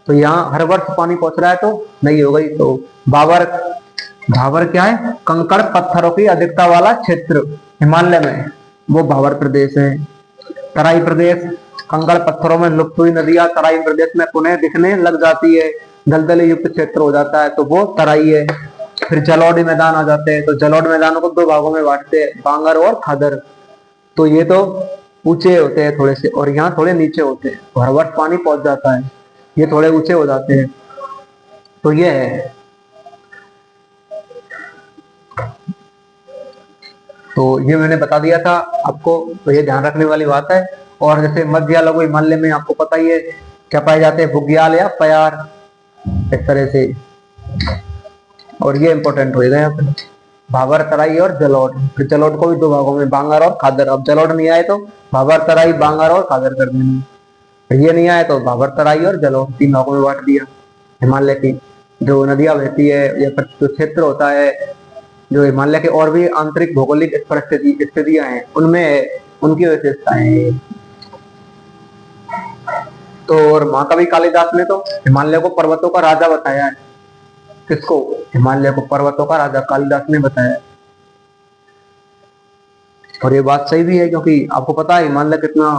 A: तो यहाँ हर वर्ष पानी पहुंच रहा है तो नई हो गई। तो भाबर, भाबर क्या है? कंकड़ पत्थरों की अधिकता वाला क्षेत्र हिमालय में, वो भाबर प्रदेश है। तराई प्रदेश, कंकड़ पत्थरों में लुप्त हुई नदियां तराई प्रदेश में पुनः दिखने लग जाती है, दलदली युक्त क्षेत्र हो जाता है तो वो तराई है। फिर जलोढ़ी मैदान आ जाते हैं, तो जलोढ़ मैदानों को दो भागों में बांटते हैं, बांगर और खादर। तो ये तो ऊंचे होते हैं थोड़े से, और यहाँ थोड़े नीचे होते हैं, तो हर वर्ष पानी पहुंच जाता है, ये थोड़े ऊंचे हो जाते हैं। तो ये है। तो ये मैंने बता दिया था आपको, तो ये ध्यान रखने वाली बात है। और जैसे मध्य लघु हिमालय में आपको पता ही है क्या पाए जाते हैं? बुग्याल या प्यार, इस तरह से। और ये इंपॉर्टेंट हो गया अपने भाबर, तराई और जलोढ़। फिर जलोढ़ को भी दो भागों में, बांगर और खादर। अब जलोढ़ नहीं आए तो भाबर, तराई, बांगर और खादर कर देना। ये नहीं आए तो भाबर, तराई और जलोढ़, तीन भागों में बांट दिया। हिमालय की जो नदियां बहती है या जो क्षेत्र होता है, जो हिमालय के और भी आंतरिक भौगोलिक स्थितियां हैं, उनमें उनकी विशेषताएं। तो और महाकवि कालिदास ने तो हिमालय को पर्वतों का राजा बताया है। किसको? हिमालय को पर्वतों का राजा कालिदास ने बताया। और ये बात सही भी है, क्योंकि आपको पता है हिमालय कितना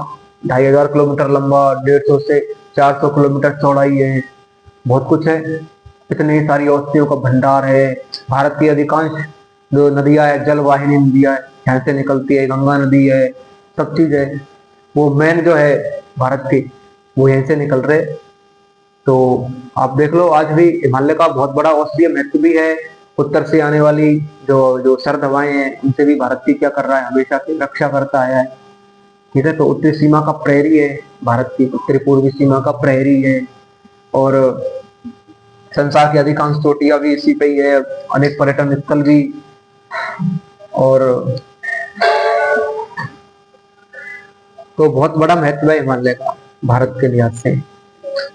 A: 2500 किलोमीटर लंबा, 150 से 400 किलोमीटर चौड़ाई है, बहुत कुछ है। इतनी सारी औषधियों का भंडार है। भारत की अधिकांश जो नदियां है, जलवाहिनी नदियां है, यहाँ से निकलती है, गंगा नदी है, सब चीज है। वो मेन जो है भारत की, वो यहीं से निकल रहे। तो आप देख लो, आज भी हिमालय का बहुत बड़ा औषधीय महत्व भी है। उत्तर से आने वाली जो जो सर्द हवाएं हैं, उनसे भी भारत की क्या कर रहा है? हमेशा से रक्षा करता है। ठीक है, तो उत्तरी सीमा का प्रहरी है भारत की, उत्तरी पूर्वी सीमा का प्रहरी है। और संसार की अधिकांश चोटियां भी इसी पे ही है, अनेक पर्यटन स्थल भी। और तो बहुत बड़ा महत्व है हिमालय का भारत के लिहाज से।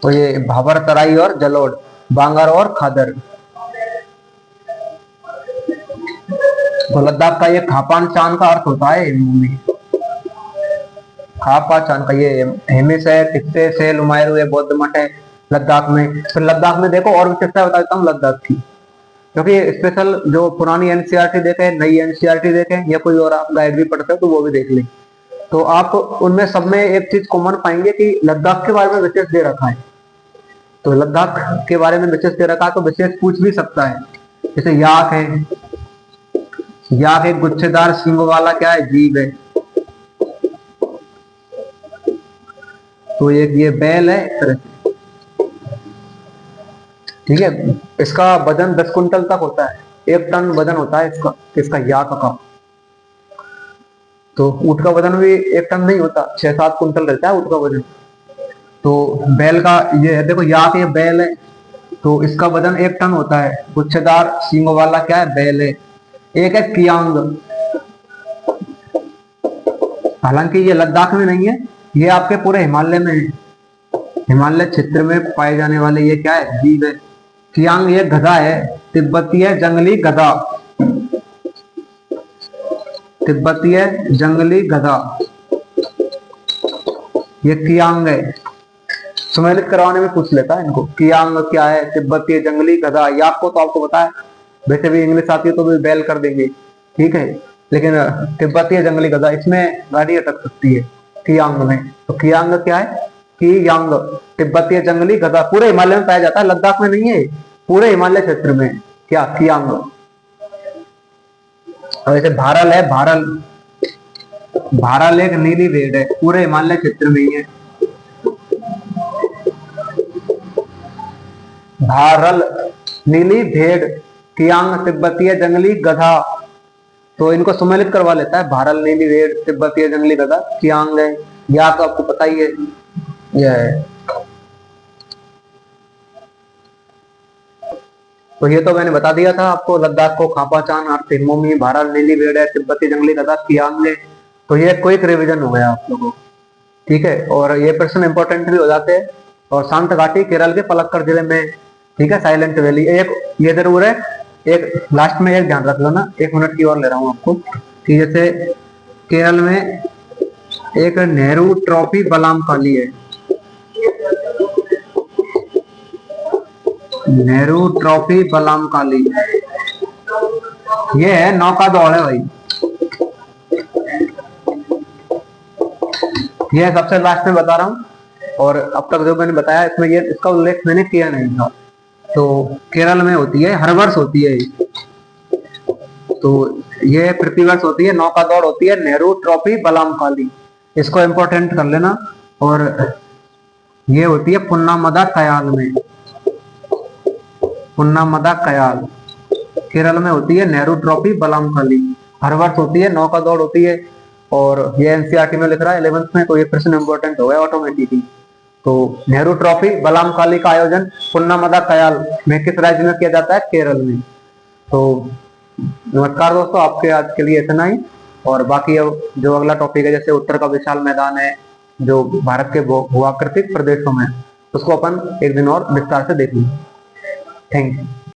A: तो ये भाबर, तराई और जलोढ़, बांगर और खादर। तो लद्दाख का ये खापान चांद का अर्थ होता है भूमि। खापा चांद का ये हेमिस है, तिप्पे से लुमायरू है, बौद्ध मठ है लद्दाख में। फिर लद्दाख में देखो और विशेषता बता देता हूँ लद्दाख की, क्योंकि स्पेशल जो पुरानी एनसीईआरटी देखे, नई एनसीईआरटी देखे, या कोई और आप गाइड भी पढ़ते हो तो वो भी देख लें, तो आप उनमें सब में एक चीज कॉमन पाएंगे कि लद्दाख के बारे में विशेष दे रखा है। तो लद्दाख के बारे में विशेष दे रखा है तो विशेष पूछ भी सकता है। जैसे याक है, याक एक गुच्छेदार सींग वाला क्या है? जीव है। तो ये बैल है इस तरह से। ठीक है, इसका वजन 10 कुंटल तक होता है, 1 टन वजन होता है इसका याक का। तो ऊंट का वजन भी 1 टन नहीं होता, 6-7 कुंटल रहता है ऊंट का वजन। तो बैल का ये है, देखो याक, ये बैल है, तो इसका वजन 1 टन होता है। गुच्छेदार सींगों वाला क्या है? बैल है। एक है कियांग, हालांकि ये लद्दाख में नहीं है, ये आपके पूरे हिमालय में है। हिमालय क्षेत्र में पाए जाने वाले ये क्या है? जीव है। कियांग ये गधा है, तिब्बतीय जंगली गधा, तिब्बतीय जंगली गधा, ये कियांग है। सम्मिलित करवाने में पूछ लेता है इनको, कियांग क्या है? तिब्बतीय जंगली गधा। याक को तो आपको पता है, वैसे भी इंग्लिश आती है तो भी बैल कर देंगे, ठीक है, लेकिन तिब्बतीय जंगली गधा, इसमें गाड़ी अटक सकती है कियांग में। तो कियांग क्या है? कियांग तिब्बतीय जंगली गधा, पूरे हिमालय में पाया जाता है, लद्दाख में नहीं है, पूरे हिमालय क्षेत्र में। क्या? कियांग। और जैसे भारल है, भारल, भारल एक नीली भेड़ है, पूरे हिमालय क्षेत्र में ही है। भारल नीली भेड़, कियांग तिब्बतीय जंगली गधा। तो इनको सम्मिलित करवा लेता है, भारल नीली भेड़, तिब्बतीय जंगली गधा, कियांग है। या तो आपको पता ही है, यह है। तो ये तो मैंने बता दिया था आपको, लद्दाख को खापाचान, आर्थिक मोमी, भारत नीली भेड़ है, तिब्बती जंगली गधा, कियांग। तो ये क्विक रिवीजन हो गया आप लोगों को, ठीक है। और ये प्रश्न इंपॉर्टेंट भी हो जाते हैं। और शांत घाटी केरल के पलक्कड़ जिले में, ठीक है। साइलेंट वैली एक ये जरूर है, एक लास्ट में एक ध्यान रख लो ना, 1 मिनट की और ले रहा हूँ आपको कि जैसे केरल में एक नेहरू ट्रॉफी बलाम काली है, नेहरू ट्रॉफी बलाम काली, ये है नौका दौड़ है भाई, ये सबसे लास्ट में बता रहा हूँ। और अब तक जो मैंने बताया इसमें ये इसका उल्लेख मैंने किया नहीं था। तो केरल में होती है, हर वर्ष होती है, तो ये प्रतिवर्ष होती है, नौका दौड़ होती है, नेहरू ट्रॉफी बलाम काली, इसको इंपॉर्टेंट कर लेना। और ये होती है पुन्नामदा कयाल में, पुन्नामदा कयाल केरल में होती है, नेहरू ट्रॉफी बलाम काली हर वर्ष होती है, नौका दौड़ होती है। और ये एनसीईआरटी में लिख रहा है 11th में, तो ये प्रश्न इंपॉर्टेंट हो गया ऑटोमेटिकली। तो नेहरू ट्रॉफी बलाम काली का आयोजन पुन्नामदा कयाल में किस राज्य में किया जाता है? केरल में। तो नमस्कार दोस्तों, आपके आज के लिए इतना ही। और बाकी अब जो अगला टॉपिक है, जैसे उत्तर का विशाल मैदान है जो भारत के भूआकृतिक प्रदेशों में, उसको अपन एक दिन और विस्तार से देखेंगे। Thank you.